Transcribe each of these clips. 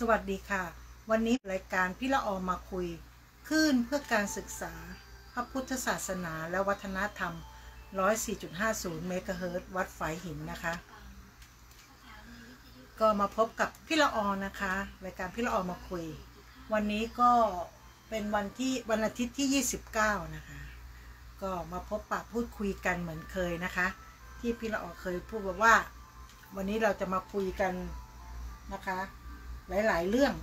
สวัสดีค่ะวันนี้รายการพี่ละออมาคุยคลื่นเพื่อการศึกษาพระพุทธศาสนาและวัฒนธรรม 104.50 เมกะเฮิรตซ์วัดฝายหินนะคะก็มาพบกับพี่ละออนะคะรายการพี่ละออมาคุยวันนี้ก็เป็นวันอาทิตย์ที่29นะคะก็มาพบปะพูดคุยกันเหมือนเคยนะคะที่พี่ละออเคยพูดว่าวันนี้เราจะมาคุยกันนะคะหลายๆเรื่อง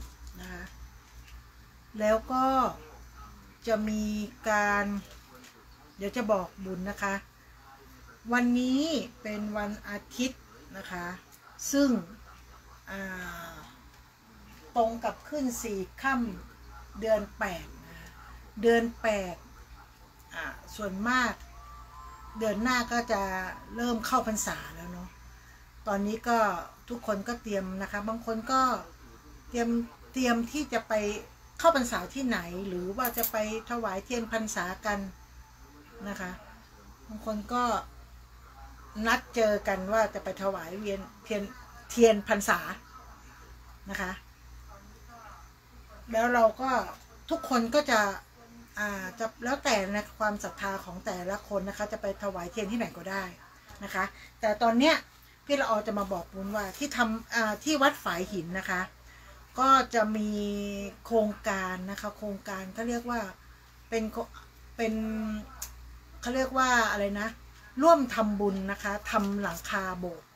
นะคะแล้วก็จะมีการเดี๋ยวจะบอกบุญนะคะวันนี้เป็นวันอาทิตย์นะคะซึ่งตรงกับขึ้น4 ค่ำเดือน8นะเดือน8ส่วนมากเดือนหน้าก็จะเริ่มเข้าพรรษาแล้วเนาะตอนนี้ก็ทุกคนก็เตรียมนะคะบางคนก็เตรียมที่จะไปเข้าพรรษาที่ไหนหรือว่าจะไปถวายเทียนพรรษากันนะคะบางคนก็นัดเจอกันว่าจะไปถวายเทียนพรรษานะคะแล้วเราก็ทุกคนก็จะแล้วแต่นะความศรัทธาของแต่ละคนนะคะจะไปถวายเทียนที่ไหนก็ได้นะคะแต่ตอนเนี้ยพี่ละออจะมาบอกบุญว่าที่วัดฝายหินนะคะก็จะมีโครงการนะคะโครงการเขาเรียกว่าเป็นเขาเรียกว่าอะไรนะร่วมทำบุญนะคะทำหลังคาโบสถ์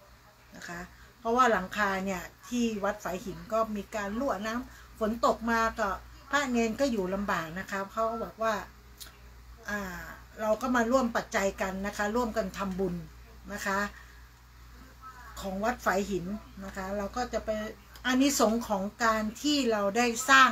นะคะเพราะว่าหลังคาเนี่ยที่วัดฝายหินก็มีการรั่วน้ำฝนตกมาก็พระเนรก็อยู่ลำบากนะคะเขาบอกว่าเราก็มาร่วมปัจจัยกันนะคะร่วมกันทำบุญนะคะของวัดฝายหินนะคะเราก็จะไปอานิสงส์ของการที่เราได้สร้าง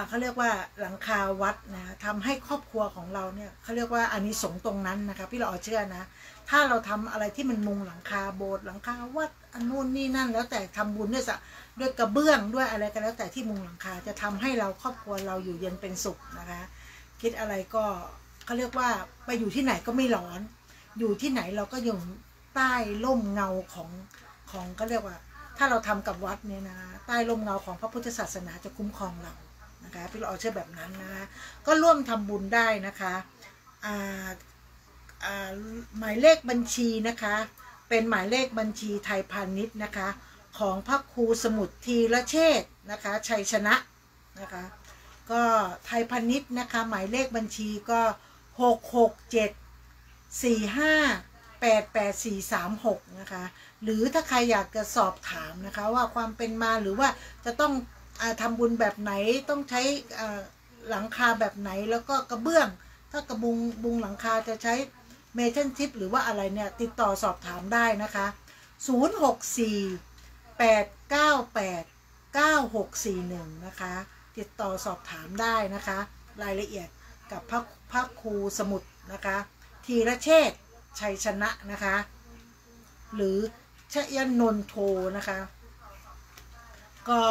เขาเรียกว่าหลังคาวัดนะทำให้ครอบครัวของเราเนี่ยเขาเรียกว่าอานิสงส์ตรงนั้นนะคะพี่เราเชื่อนะถ้าเราทำอะไรที่มันมุงหลังคาโบสถ์หลังคาวัดอันนู่นนี่นั่นแล้วแต่ทำบุญด้วยกระเบื้องด้วยอะไรก็แล้วแต่ที่มุงหลังคาจะทำให้เราครอบครัวเราอยู่เย็นเป็นสุขนะคะคิดอะไรก็เขาเรียกว่าไปอยู่ที่ไหนก็ไม่ร้อนอยู่ที่ไหนเราก็อยู่ใต้ร่มเงาของก็เรียกว่าถ้าเราทำกับวัดเนี่ยนะใต้ร่มเงาของพระพุทธศาสนาจะคุ้มครองเรานะคะพี่เราเชื่อแบบนั้นนะก็ร่วมทำบุญได้นะคะหมายเลขบัญชีนะคะเป็นหมายเลขบัญชีไทยพาณิชย์นะคะของพระครูสมุทรธีรเชษฐ์นะคะชัยชนะนะคะก็ไทยพาณิชย์นะคะหมายเลขบัญชีก็66745883436นะคะหรือถ้าใครอยากจะสอบถามนะคะว่าความเป็นมาหรือว่าจะต้องทำบุญแบบไหนต้องใช้หลังคาแบบไหนแล้วก็กระเบื้องถ้ากระบุงหลังคาจะใช้เมทัลชิปหรือว่าอะไรเนี่ยติดต่อสอบถามได้นะคะ0648989641นะคะติดต่อสอบถามได้นะคะรายละเอียดกับพระครูสมุทรนะคะธีรเชษฐ์ชัยชนะนะคะหรือชยนนท์โทนะคะก็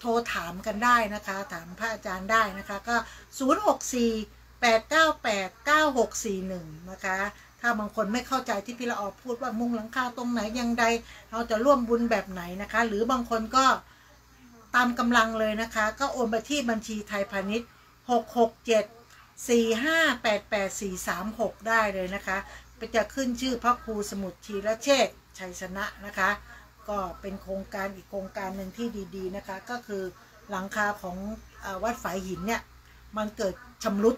โทรถามกันได้นะคะถามพระอาจารย์ได้นะคะก็0648989641นะคะถ้าบางคนไม่เข้าใจที่พี่ละออพูดว่ามุงหลังคาตรงไหนยังใดเราจะร่วมบุญแบบไหนนะคะหรือบางคนก็ตามกำลังเลยนะคะก็โอนไปที่บัญชีไทยพาณิชย์66745883436ได้เลยนะคะจะขึ้นชื่อพระครูสมุทรธีรเชษฐ์ชัยชนะนะคะก็เป็นโครงการอีกโครงการหนึ่งที่ดีๆนะคะก็คือหลังคาของวัดฝายหินเนี่ยมันเกิดชำรุด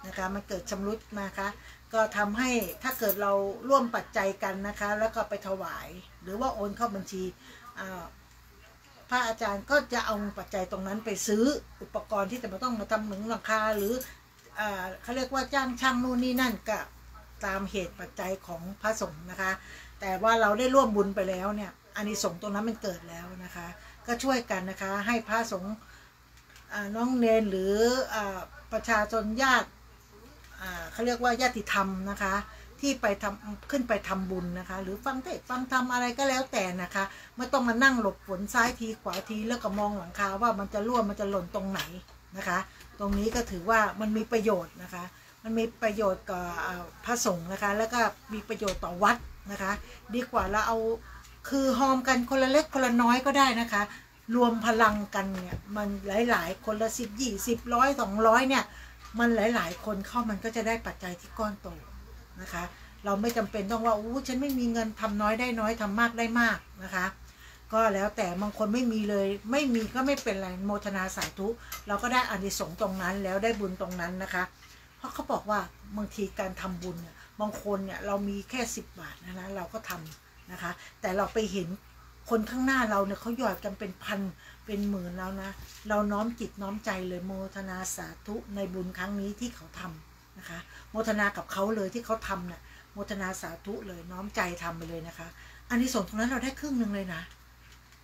นะคะมันเกิดชำรุดนะคะก็ทำให้ถ้าเกิดเราร่วมปัจจัยกันนะคะแล้วก็ไปถวายหรือว่าโอนเข้าบัญชีพระอาจารย์ก็จะเอาปัจจัยตรงนั้นไปซื้ออุปกรณ์ที่จะมาต้องมาทำหนุนหลังคาหรือเขาเรียกว่าจ้างช่างนู่นนี่นั่นก็ตามเหตุปัจจัยของพระสงฆ์นะคะแต่ว่าเราได้ร่วมบุญไปแล้วเนี่ยอานิสงส์ตรงนั้นมันเกิดแล้วนะคะก็ช่วยกันนะคะให้พระสงฆ์น้องเนรหรือประชาชนญาติเขาเรียกว่าญาติธรรมนะคะที่ไปขึ้นไปทำบุญนะคะหรือฟังเทศฟังธรรมอะไรก็แล้วแต่นะคะไม่ต้องมานั่งหลบฝนซ้ายทีขวาทีแล้วก็มองหลังคาว่ามันจะรั่วมันจะหล่นตรงไหนนะคะตรงนี้ก็ถือว่ามันมีประโยชน์นะคะมันมีประโยชน์กับพระสงฆ์นะคะแล้วก็มีประโยชน์ต่อวัดนะคะดีกว่าเราเอา คือหอมกันคนละเล็กคนละน้อยก็ได้นะคะรวมพลังกันเนี่ยมันหลายๆคนละ10 20 100 200เนี่ยมันหลายๆคนเข้ามันก็จะได้ปัจจัยที่ก้อนโตนะคะเราไม่จำเป็นต้องว่าอู้ฉันไม่มีเงินทำน้อยได้น้อยทำมากได้มากนะคะก็แล้วแต่บางคนไม่มีเลยไม่มีก็ไม่เป็นไรโมทนาสาธุเราก็ได้อานิสงส์ตรงนั้นแล้วได้บุญตรงนั้นนะคะเพราะเขาบอกว่าบางทีการทำบุญเนี่ยบางคนเนี่ยเรามีแค่10 บาทนะเราก็ทำนะคะแต่เราไปเห็นคนข้างหน้าเราเนี่ยเขาหยอดกันเป็นพันเป็นหมื่นแล้วนะเราน้อมจิตน้อมใจเลยโมทนาสาธุในบุญครั้งนี้ที่เขาทำนะคะโมทนากับเขาเลยที่เขาทำเนี่ยโมทนาสาธุเลยน้อมใจทำไปเลยนะคะอานิสงส์ตรงนั้นเราได้ครึ่งหนึ่งเลยนะ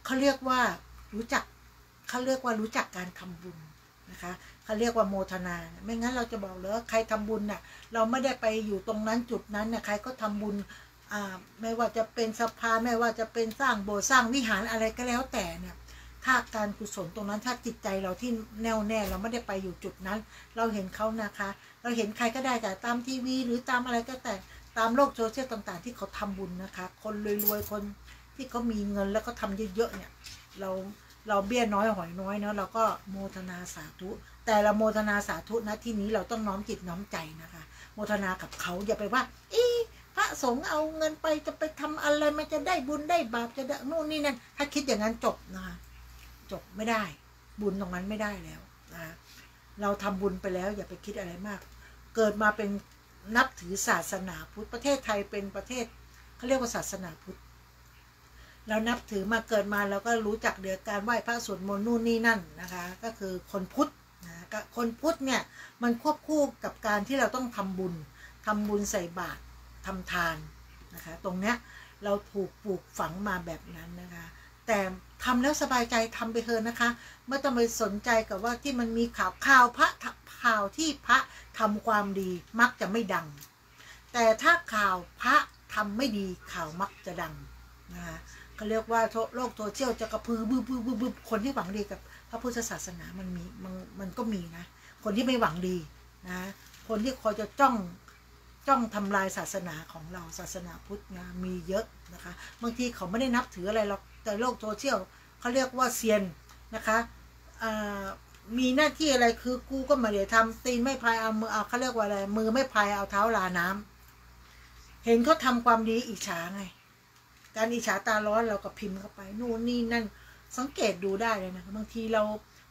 เขาเรียกว่ารู้จักการทำบุญนะคะเขาเรียกว่าโมทนาไม่งั้นเราจะบอกเลยว่าใครทำบุญน่ะเราไม่ได้ไปอยู่ตรงนั้นจุดนั้นน่ะใครก็ทำบุญไม่ว่าจะเป็นสภาไม่ว่าจะเป็นสร้างโบสถ์สร้างวิหารอะไรก็แล้วแต่เนี่ยถ้าการกุศลตรงนั้นถ้าจิตใจเราที่แน่วแน่เราไม่ได้ไปอยู่จุดนั้นเราเห็นเขานะคะเราเห็นใครก็ได้แต่ตามทีวีหรือตามอะไรก็แต่ตามโลกโซเชียลต่างๆที่เขาทำบุญนะคะคนรวยๆคนที่เขามีเงินแล้วก็ทำเยอะๆเนี่ยเราเบี้ยน้อยหอยน้อยเนาะเราก็โมทนาสาธุแต่เราโมทนาสาธุนะที่นี้เราต้องน้อมจิตน้อมใจนะคะโมทนากับเขาอย่าไปว่าพระสงฆ์เอาเงินไปจะไปทำอะไรมันจะได้บุญได้บาปจะได้นู่นนี่นั่นถ้าคิดอย่างนั้นจบนะคะจบไม่ได้บุญตรงนั้นไม่ได้แล้วนะคะเราทำบุญไปแล้วอย่าไปคิดอะไรมากเกิดมาเป็นนับถือศาสนาพุทธประเทศไทยเป็นประเทศเขาเรียกว่าศาสนาพุทธเรานับถือมาเกิดมาเราก็รู้จักเดือการไหว้พระสวดมนต์นู่นนี่นั่นนะคะก็คือคนพุทธนะคนพุทธเนี่ยมันควบคู่กับการที่เราต้องทำบุญใส่บาตรทำทานนะคะตรงเนี้ยเราถูกปลูกฝังมาแบบนั้นนะคะแต่ทำแล้วสบายใจทำไปเถอะนะคะไม่ต้องไปสนใจกับว่าที่มันมีข่าวพระข่าวที่พระทำความดีมักจะไม่ดังแต่ถ้าข่าวพระทำไม่ดีข่าวมักจะดังนะคะเขาเรียกว่าโลกโซเชียลจะกระพือบึ้บคนที่หวังดีกับพระพุทธศาสนามันก็มีนะคนที่ไม่หวังดีนะคนที่คอยจะจ้องทำลายศาสนาของเราศาสนาพุทธนะมีเยอะนะคะบางทีเขาไม่ได้นับถืออะไรหรอกแต่โลกโซเชียลเขาเรียกว่าเซียนนะคะมีหน้าที่อะไรคือกูก็มาเดี๋ยวทำตีนไม่พายเอามือเอาเขาเรียกว่าอะไรมือไม่พายเอาเท้าลาน้ำเห็นเขาทำความดีอิจฉาไงการอิจฉาตาร้อนเราก็พิมพ์เข้าไปนู่นนี่นั่นสังเกตดูได้เลยนะบางทีเรา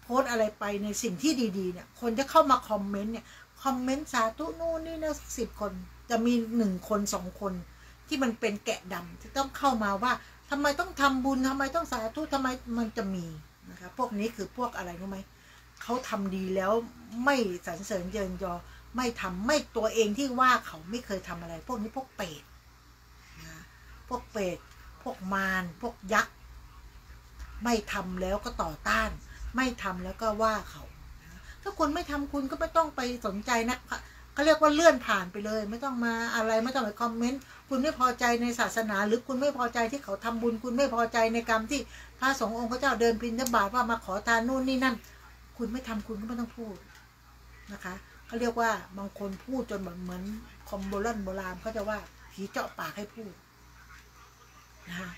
โพสอะไรไปในสิ่งที่ดีๆเนี่ยคนจะเข้ามาคอมเมนต์เนี่ยคอมเมนต์สาธุนู่นนี่นะ10 คนจะมี1 คน 2 คนที่มันเป็นแกะดำที่ต้องเข้ามาว่าทำไมต้องทำบุญทำไมต้องสาธุทำไมมันจะมีนะคะพวกนี้คือพวกอะไรรู้ไหมเขาทำดีแล้วไม่สรรเสริญเยินยอไม่ทำไม่ตัวเองที่ว่าเขาไม่เคยทำอะไรพวกนี้พวกเปรตนะพวกเปรตพวกมารพวกยักษ์ไม่ทำแล้วก็ต่อต้านไม่ทำแล้วก็ว่าเขาถ้าคุณไม่ทำคุณก็ไม่ต้องไปสนใจนะเขาเรียกว่าเลื่อนผ่านไปเลยไม่ต้องมาอะไรไม่ต้องไปคอมเมนต์คุณไม่พอใจในศาสนาหรือคุณไม่พอใจที่เขาทำบุญคุณไม่พอใจในกรรมที่พระสงฆ์องค์พระเจ้าเดินบิณฑบาตว่ามาขอทานนู่นนี่นั่นคุณไม่ทำคุณก็ไม่ต้องพูดนะคะเขาเรียกว่าบางคนพูดจนเหมือนคอมโบราณเขาจะว่าผีเจาะปากให้พูดนะคะ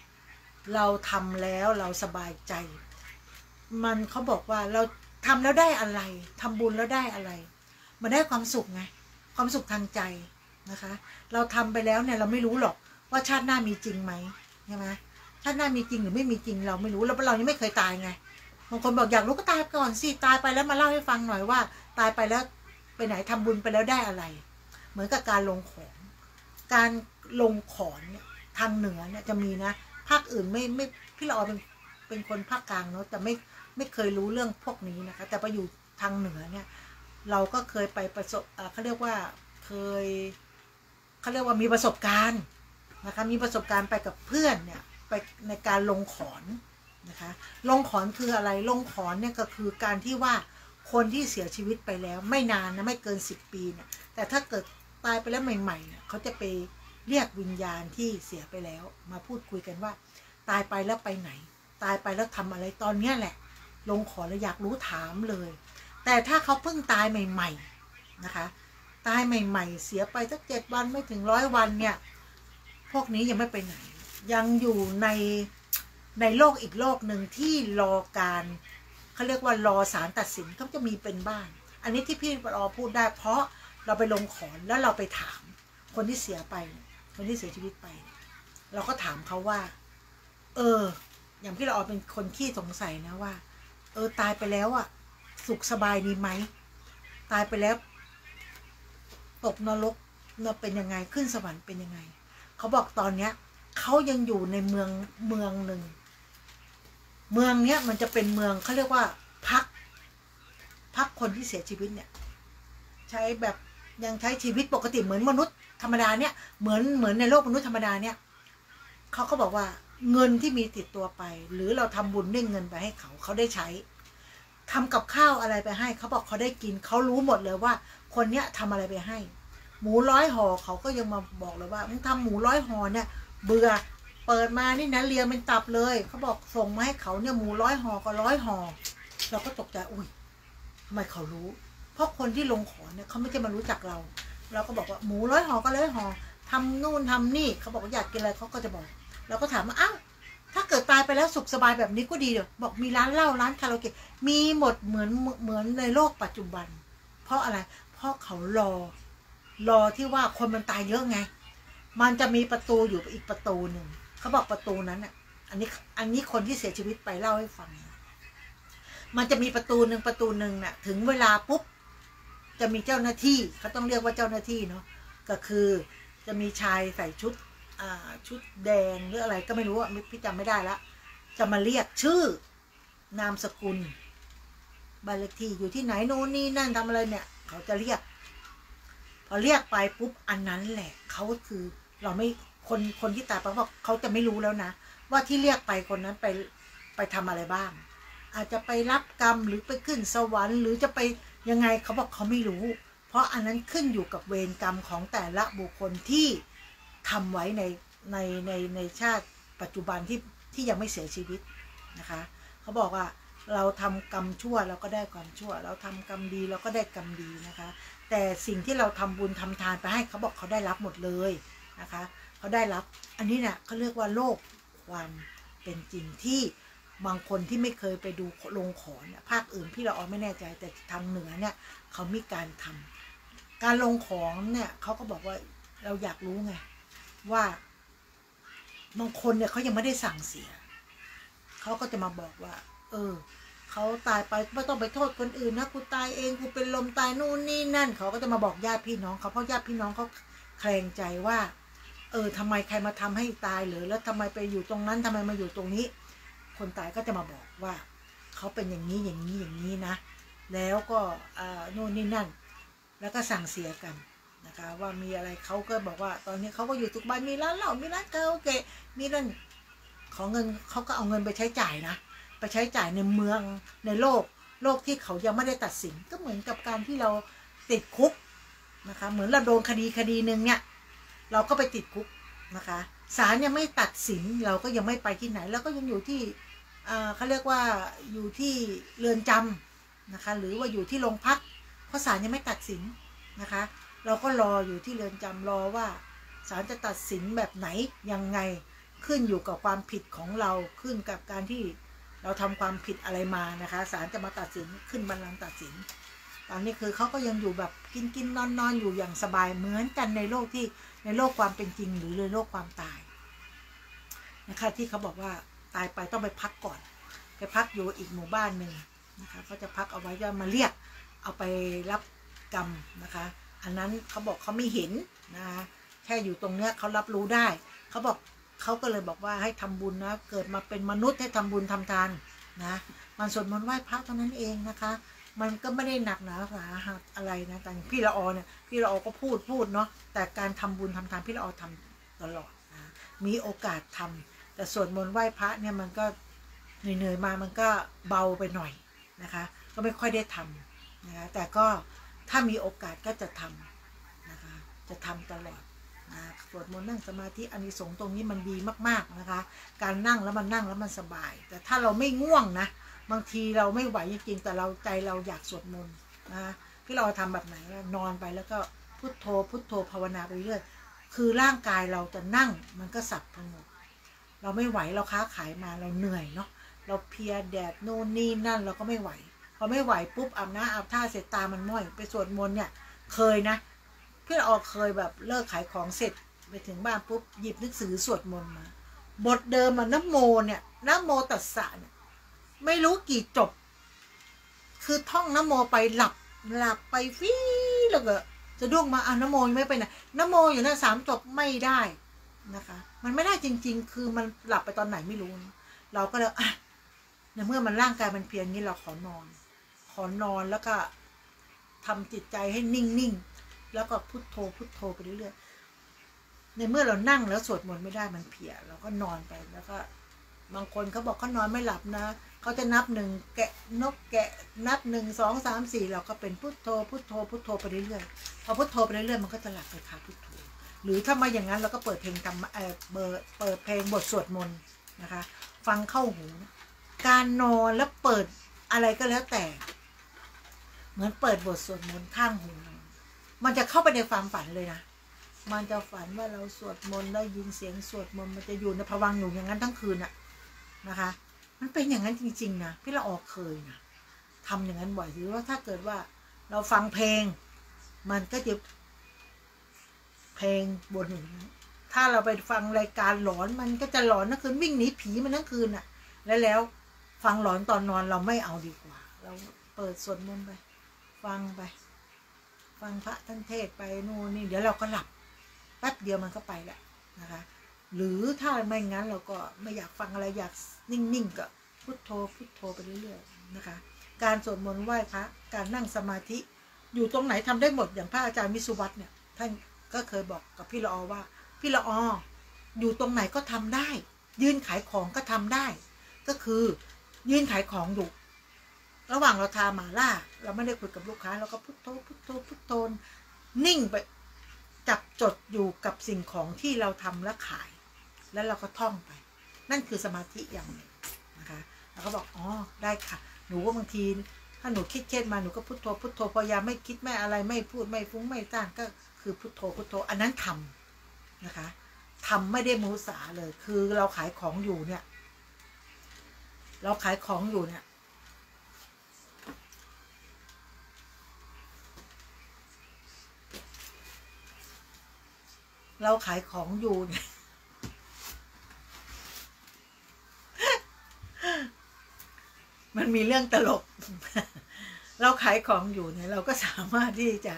เราทำแล้วเราสบายใจมันเขาบอกว่าเราทำแล้วได้อะไรทำบุญแล้วได้อะไรมันได้ความสุขไงความสุขทางใจนะคะเราทำไปแล้วเนี่ยเราไม่รู้หรอกว่าชาติหน้ามีจริงไหมใช่ไหมชาติหน้ามีจริงหรือไม่มีจริงเราไม่รู้แล้วเรายังไม่เคยตายไงบางคนบอกอยากรู้ก็ตายก่อนสิตายไปแล้วมาเล่าให้ฟังหน่อยว่าตายไปแล้วไปไหนทำบุญไปแล้วได้อะไรเหมือนกับการลงขอนเนี่ยทางเหนือเนี่ยจะมีนะภาคอื่นไม่พี่ละออเป็นคนภาคกลางเนาะแต่ไม่เคยรู้เรื่องพวกนี้นะคะแต่ไปอยู่ทางเหนือเนี่ยเราก็เคยไปประสบเขาเรียกว่ามีประสบการณ์นะคะมีประสบการณ์ไปกับเพื่อนเนี่ยไปในการลงขอนนะคะลงขอนคืออะไรลงขอนเนี่ยก็คือการที่ว่าคนที่เสียชีวิตไปแล้วไม่นานนะไม่เกิน10 ปีเนี่ยแต่ถ้าเกิดตายไปแล้วใหม่ๆเนี่ยเขาจะไปเรียกวิญญาณที่เสียไปแล้วมาพูดคุยกันว่าตายไปแล้วไปไหนตายไปแล้วทำอะไรตอนเนี้ยแหละลงขอแล้วอยากรู้ถามเลยแต่ถ้าเขาเพิ่งตายใหม่ๆนะคะตายใหม่ๆเสียไปสัก7 วันไม่ถึง100 วันเนี่ยพวกนี้ยังไม่ไปไหน ยังอยู่ในโลกอีกโลกหนึ่งที่รอการเขาเรียกว่ารอศาลตัดสินเขาจะมีเป็นบ้างอันนี้ที่พี่รอพูดได้เพราะเราไปลงขอนแล้วเราไปถามคนที่เสียไปคนที่เสียชีวิตไปเราก็ถามเขาว่าอย่างพี่เราเป็นคนขี้สงสัยนะว่าตายไปแล้วอ่ะสุขสบายดีไหมตายไปแล้วตกนรกเป็นยังไงขึ้นสวรรค์เป็นยังไงเขาบอกตอนเนี้ยเขายังอยู่ในเมืองหนึ่งเมืองเนี้ยมันจะเป็นเมืองเขาเรียกว่าพักคนที่เสียชีวิตเนี่ยใช้แบบยังใช้ชีวิตปกติเหมือนมนุษย์ธรรมดาเนี่ยเหมือนในโลกมนุษย์ธรรมดาเนี่ยเขาก็บอกว่าเงินที่มีติดตัวไปหรือเราทำบุญด้วยเงินไปให้เขาได้ใช้ทำกับข้าวอะไรไปให้เขาบอกเขาได้กินเขารู้หมดเลยว่าคนเนี้ยทำอะไรไปให้หมู100 ห่อเขาก็ยังมาบอกเลยว่ามึงทำหมู100 ห่อเนี่ยเบื่อเปิดมานี่นะเรียงเป็นตับเลยเขาบอกส่งมาให้เขาเนี่ยหมู100 ห่อก็100 ห่อเราก็ตกใจอุ้ยทำไมเขารู้เพราะคนที่ลงขอเนี่ยเขาไม่ได้มารู้จักเราก็บอกว่าหมู100 ห่อก็100 ห่อทำนู่นทำนี่เขาบอกว่าอยากกินอะไรเขาก็จะบอกเราก็ถามว่าอ้าวถ้าเกิดตายไปแล้วสุขสบายแบบนี้ก็ดีเดี๋ยวบอกมีร้านเหล้าร้านคาราโอเกะมีหมดเหมือนในโลกปัจจุบันเพราะอะไรเพราะเขารอที่ว่าคนมันตายเยอะไงมันจะมีประตูอยู่อีกประตูหนึ่งเขาบอกประตูนั้นอ่ะอันนี้คนที่เสียชีวิตไปเล่าให้ฟังมันจะมีประตูหนึ่งน่ะถึงเวลาปุ๊บจะมีเจ้าหน้าที่เขาต้องเรียกว่าเจ้าหน้าที่เนาะก็คือจะมีชายใส่ชุดแดงหรืออะไรก็ไม่รู้อ่ะพี่จำไม่ได้ละจะมาเรียกชื่อนามสกุลบ้านเลขที่อยู่ที่ไหนโน่นนี่นั่นทำอะไรเนี่ยเขาจะเรียกพอเรียกไปปุ๊บอันนั้นแหละเขาคือเราไม่คนที่ตายไปบอกเขาจะไม่รู้แล้วนะว่าที่เรียกไปคนนั้นไปทำอะไรบ้างอาจจะไปรับกรรมหรือไปขึ้นสวรรค์หรือจะไปยังไงเขาบอกเขาไม่รู้เพราะอันนั้นขึ้นอยู่กับเวรกรรมของแต่ละบุคคลที่ทำไว้ในชาติปัจจุบันที่ยังไม่เสียชีวิตนะคะเขาบอกว่าเราทำกรรมชั่วเราก็ได้ความชั่วเราทำกรรมดีเราก็ได้กรรมดีนะคะแต่สิ่งที่เราทำบุญทำทานไปให้เขาบอกเขาได้รับหมดเลยนะคะเขาได้รับอันนี้เนี่ยเขาเรียกว่าโลกความเป็นจริงที่บางคนที่ไม่เคยไปดูลงขอเนี่ยภาคอื่นพี่เราไม่แน่ใจแต่ทางเหนือเนี่ยเขามีการทำการลงของเนี่ยเขาก็บอกว่าเราอยากรู้ไงว่าบางคนเนี่ยเขายังไม่ได้สั่งเสียเขาก็จะมาบอกว่าเขาตายไปไม่ต้องไปโทษคนอื่นนะกูตายเองกูเป็นลมตายนู่นนี่นั่นเขาก็จะมาบอกญาติพี่น้องเขาเพราะญาติพี่น้องเขาแคลงใจว่าทำไมใครมาทำให้ตายหรือแล้วทำไมไปอยู่ตรงนั้นทำไมมาอยู่ตรงนี้คนตายก็จะมาบอกว่าเขาเป็นอย่างนี้อย่างนี้นะแล้วก็โน่นนี่นั่นแล้วก็สั่งเสียกันนะคะว่ามีอะไรเขาก็บอกว่าตอนนี้เขาก็อยู่ทุกบ้านมีร้านเหล้ามีร้านคาราโอเกะมีร้านของเงินเขาก็เอาเงินไปใช้จ่ายนะไปใช้จ่ายในเมืองในโลกที่เขายังไม่ได้ตัดสินก็เหมือนกับการที่เราติดคุกนะคะเหมือนเราโดนคดีหนึ่งเนี่ยเราก็ไปติดคุกนะคะศาลยังไม่ตัดสินเราก็ยังไม่ไปที่ไหนแล้วก็ยังอยู่ที่เขาเรียกว่าอยู่ที่เรือนจำนะคะหรือว่าอยู่ที่โรงพักเพราะศาลยังไม่ตัดสินนะคะเราก็รออยู่ที่เรือนจำรอว่าศาลจะตัดสินแบบไหนยังไงขึ้นอยู่กับความผิดของเราขึ้นกับการที่เราทำความผิดอะไรมานะคะศาลจะมาตัดสินขึ้นบัลลังก์ตัดสินตอนนี้คือเขาก็ยังอยู่แบบกินนอนอยู่อย่างสบายเหมือนกันในโลกความเป็นจริงหรือในโลกความตายนะคะที่เขาบอกว่าตายไปต้องไปพักก่อนไปพักอยู่อีกหมู่บ้านหนึ่งนะคะเขาจะพักเอาไว้จะมาเรียกเอาไปรับกรรมนะคะอันนั้นเขาบอกเขาไม่เห็นนะคะแค่อยู่ตรงเนี้ยเขารับรู้ได้เขาบอกเขาก็เลยบอกว่าให้ทำบุญนะเกิดมาเป็นมนุษย์ให้ทำบุญทำทานนะมันสวดมนต์ไหว้พระเท่านั้นเองนะคะมันก็ไม่ได้หนักหนาสาหัสอะไรนะแต่พี่ละออเนี่ยพี่ละออก็พูดเนาะแต่การทำบุญทำทานพี่ละออทำตลอดนะมีโอกาสทำแต่สวดมนต์ไหว้พระเนี่ยมันก็เหนื่อยมามันก็เบาไปหน่อยนะคะก็ไม่ค่อยได้ทำนะคะแต่ก็ถ้ามีโอกาสก็จะทำนะคะจะทำตลอดสวดมนต์นั่งสมาธิอานิสงส์ตรงนี้มันดีมากๆนะคะการนั่งแล้วมันสบายแต่ถ้าเราไม่ง่วงนะบางทีเราไม่ไหวจริงๆแต่เราใจเราอยากสวดมนต์นะที่เราทำแบบไหนนอนไปแล้วก็พุทโธภาวนาไปเรื่อยคือร่างกายเราจะนั่งมันก็สับทั้งหมด เราไม่ไหวเราค้าขายมาเราเหนื่อยเนาะเราเพลียแดดโน่นนี่นั่นเราก็ไม่ไหวพอไม่ไหวปุ๊บอาบน้ำอาบท่าเสร็จตามันม้อยไปสวดมนต์เนี่ยเคยนะพี่ละออเคยแบบเลิกขายของเสร็จไปถึงบ้านปุ๊บหยิบหนังสือสวดมนต์มาบทเดิมอะนะโมเนี่ยนะโมตัสสะเนี่ยไม่รู้กี่จบคือท่องนะโมไปหลับไปฟีแล้วก็จะดุ้งมานะโมยังไม่ไปไหนนะโมอยู่นะ3 จบไม่ได้นะคะมันไม่ได้จริงๆคือมันหลับไปตอนไหนไม่รู้เราก็เลยในเมื่อมันร่างกายมันเพียงนี้เราขอนอนแล้วก็ทำจิตใจให้นิ่งๆแล้วก็พุทโธไปเรื่อยๆในเมื่อเรานั่งแล้วสวดมนต์ไม่ได้มันเพลียเราก็นอนไปแล้วก็บางคนเขาบอกเขานอนไม่หลับนะเขาจะนับ1แกะนกแกะนับ1 2 3 4เราก็เป็นพุทโธไปเรื่อยๆพอพุทโธไปเรื่อยๆมันก็จะหลับไปค่ะพุทโธหรือถ้ามาอย่างนั้นเราก็เปิดเพลงเปิดเพลงบทสวดมนต์นะคะฟังเข้าหูการนอนแล้วเปิดอะไรก็แล้วแต่เหมือนเปิดบทสวดมนต์ข้างหูมันจะเข้าไปในความฝันเลยนะมันจะฝันว่าเราสวดมนต์ได้ยินเสียงสวดมนต์มันจะอยู่ในภวังค์อยู่อย่างนั้นทั้งคืนนะคะมันเป็นอย่างนั้นจริงๆนะพี่ละออกเคยนะทำอย่างนั้นบ่อยหรือว่าถ้าเกิดว่าเราฟังเพลงมันก็จะเพลงบนอย่างนี้ถ้าเราไปฟังรายการหลอนมันก็จะหลอนทั้งคืนวิ่งหนีผีมันทั้งคืนแล้วฟังหลอนตอนนอนเราไม่เอาดีกว่าเราเปิดสวดมนต์ไปฟังพระท่านเทศไปนู่นนี่เดี๋ยวเราก็หลับแป๊บเดียวมันก็ไปแหละนะคะหรือถ้าไม่งั้นเราก็ไม่อยากฟังอะไรอยากนิ่งๆก็พุทโธไปเรื่อยๆนะคะการสวดมนต์ไหว้พระการนั่งสมาธิอยู่ตรงไหนทำได้หมดอย่างพระอาจารย์วิสุวัตเนี่ยท่านก็เคยบอกกับพี่ละอว่าพี่ละออยู่ตรงไหนก็ทำได้ยืนขายของก็ทำได้ก็คือยืนขายของอยู่ระหว่างเราทาหมาล่าเราไม่ได้คุยกับลูกค้าเราก็พุทโธนิ่งไปจับจดอยู่กับสิ่งของที่เราทำและขายแล้วเราก็ท่องไปนั่นคือสมาธิอย่างหนึ่งนะคะแล้วก็บอกได้ค่ะหนูว่าบางทีถ้าหนูคิดเครียดมาหนูก็พุทโธพยายามไม่คิดไม่อะไรไม่พูดไม่ฟุ้งไม่ซ่านก็คือพุทโธอันนั้นทำนะคะทำไม่ได้มุสาเลยคือเราขายของอยู่เนี่ยเราขายของอยู่เนี่ยเราขายของอยู่เนี่ยมันมีเรื่องตลกเราขายของอยู่เนี่ยเราก็สามารถที่จะ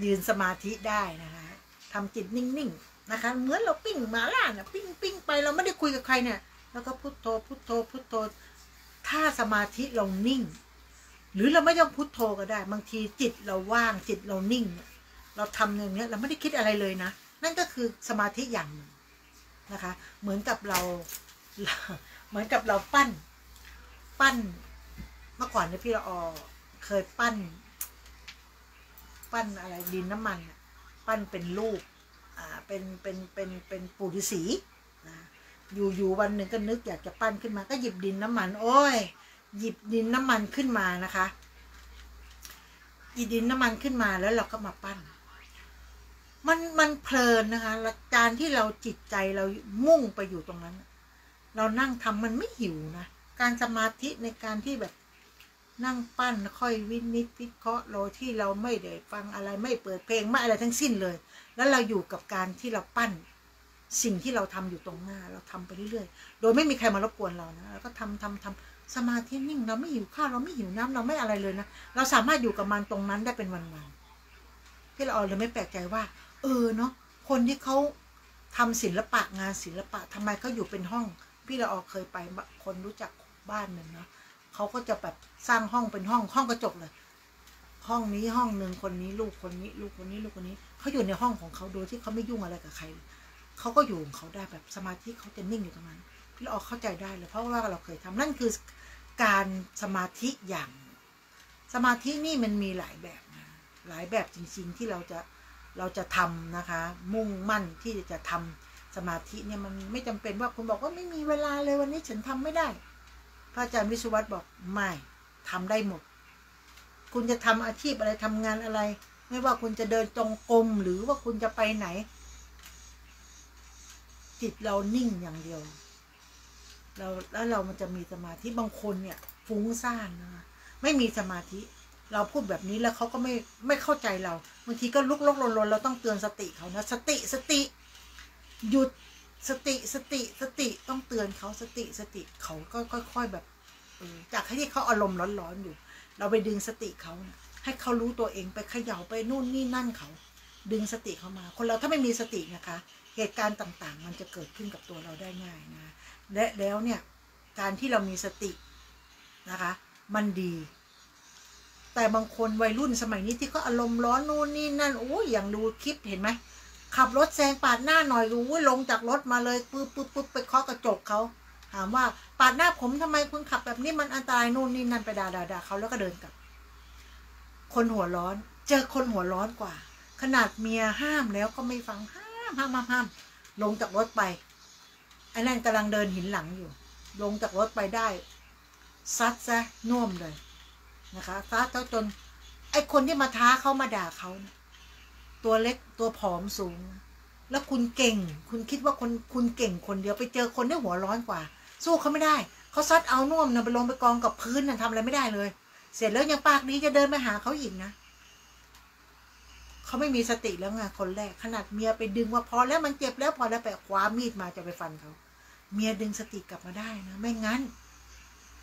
ยืนสมาธิได้นะคะทำจิตนิ่งๆนะคะเหมือนเราปิ้งมาล่าเนี่ยปิ้งไปเราไม่ได้คุยกับใครเนี่ยแล้วก็พุทโธถ้าสมาธิเรานิ่งหรือเราไม่ต้องพุทโธก็ได้บางทีจิตเราว่างจิตเรานิ่งเราทำอย่างนี้เราไม่ได้คิดอะไรเลยนะนั่นก็คือสมาธิอย่างหนึ่งนะคะเหมือนกับเราปั้นเมื่อก่อนเนี่ยพี่ละอเคยปั้นอะไรดินน้ำมันปั้นเป็นรูปเป็นปู่ฤาษีนะอยู่วันหนึ่งก็นึกอยากจะปั้นขึ้นมาก็หยิบดินน้ำมันหยิบดินน้ำมันขึ้นมานะคะหยิบดินน้ำมันขึ้นมาแล้วเราก็มาปั้นมันเพลินนะคะการที่เราจิตใจเรามุ่งไปอยู่ตรงนั้นเรานั่งทำมันไม่หิวนะการสมาธิในการที่แบบนั่งปั้นค่อยวิเคราะห์โดยที่เราไม่ได้ฟังอะไรไม่เปิดเพลงไม่อะไรทั้งสิ้นเลยแล้วเราอยู่กับการที่เราปั้นสิ่งที่เราทำอยู่ตรงหน้าเราทำไปเรื่อยๆโดยไม่มีใครมารบกวนเรานะแล้วก็ทำสมาธินิ่งเราไม่หิวข้าวเราไม่หิวน้ำเราไม่อะไรเลยนะเราสามารถอยู่กับมันตรงนั้นได้เป็นวันๆพี่ละออเลยไม่แปลกใจว่าเนาะคนที่เขาทำศิลปะงานศิลปะทำไมเขาอยู่เป็นห้องพี่ละออเคยไปคนรู้จักบ้านหนึ่งเนาะเขาก็จะแบบสร้างห้องเป็นห้องกระจกเลยห้องนี้ห้องหนึ่งคนนี้ลูกคนนี้ลูกคนนี้เขาอยู่ในห้องของเขาโดยที่เขาไม่ยุ่งอะไรกับใครเขาก็อยู่ของเขาได้แบบสมาธิเขาจะนิ่งอยู่ตรงนั้นพี่ละออเข้าใจได้เลยเพราะว่าเราเคยทำนั่นคือการสมาธิอย่างสมาธินี่มันมีหลายแบบนะหลายแบบจริงๆที่เราจะทำนะคะมุ่งมั่นที่จะทำสมาธิเนี่ยมันไม่จำเป็นว่าคุณบอกว่าไม่มีเวลาเลยวันนี้ฉันทำไม่ได้พระอาจารย์วิสุวัตบอกไม่ทำได้หมดคุณจะทำอาชีพอะไรทำงานอะไรไม่ว่าคุณจะเดินจงกรมหรือว่าคุณจะไปไหน จิตเรานิ่งอย่างเดียวแล้วเรามันจะมีสมาธิบางคนเนี่ยฟุ้งซ่านนะไม่มีสมาธิเราพูดแบบนี้แล้วเขาก็ไม่เข้าใจเราบางทีก็ลุกลนเราต้องเตือนสติเขานะสติหยุดสติต้องเตือนเขาสติเขาก็ค่อยๆแบบจากที่เขาอารมณ์ร้อนอยู่เราไปดึงสติเขานะให้เขารู้ตัวเองไปเขย่าไปนู่นนี่นั่นเขาดึงสติเขามาคนเราถ้าไม่มีสตินะคะเหตุการณ์ต่างๆมันจะเกิดขึ้นกับตัวเราได้ง่ายนะและแล้วเนี่ยการที่เรามีสตินะคะมันดีแต่บางคนวัยรุ่นสมัยนี้ที่เขาอารมณ์ร้อนนู่นนี่นั่นโอ้ยอย่างดูคลิปเห็นไหมขับรถแซงปาดหน้าหน่อยรู้ลงจากรถมาเลยปุ๊บไปเคาะกระจกเขาถามว่าปาดหน้าผมทำไมคุณขับแบบนี้มันอันตรายนู่นนี่นั่นไปด่าเขาแล้วก็เดินกลับคนหัวร้อนเจอคนหัวร้อนกว่าขนาดเมียห้ามแล้วก็ไม่ฟังห้ามลงจากรถไปไอ้นั่นกำลังเดินหินหลังอยู่ลงจากรถไปได้ซัดซะน่วมเลยนะคะซัดจนไอ้คนที่มาท้าเขามาด่าเขาตัวเล็กตัวผอมสูงแล้วคุณเก่งคุณคิดว่าคุณเก่งคนเดียวไปเจอคนที่หัวร้อนกว่าสู้เขาไม่ได้เขาซัดเอาน่วมนะไปลงไปกองกับพื้นนะทำอะไรไม่ได้เลยเสร็จแล้วยังปากนี้จะเดินไปหาเขาอีกนะเขาไม่มีสติแล้วไงคนแรกขนาดเมียไปดึงว่าพอแล้วมันเจ็บแล้วพอแล้วไปคว้ามีดมาจะไปฟันเขาเมียดึงสติกลับมาได้นะไม่งั้น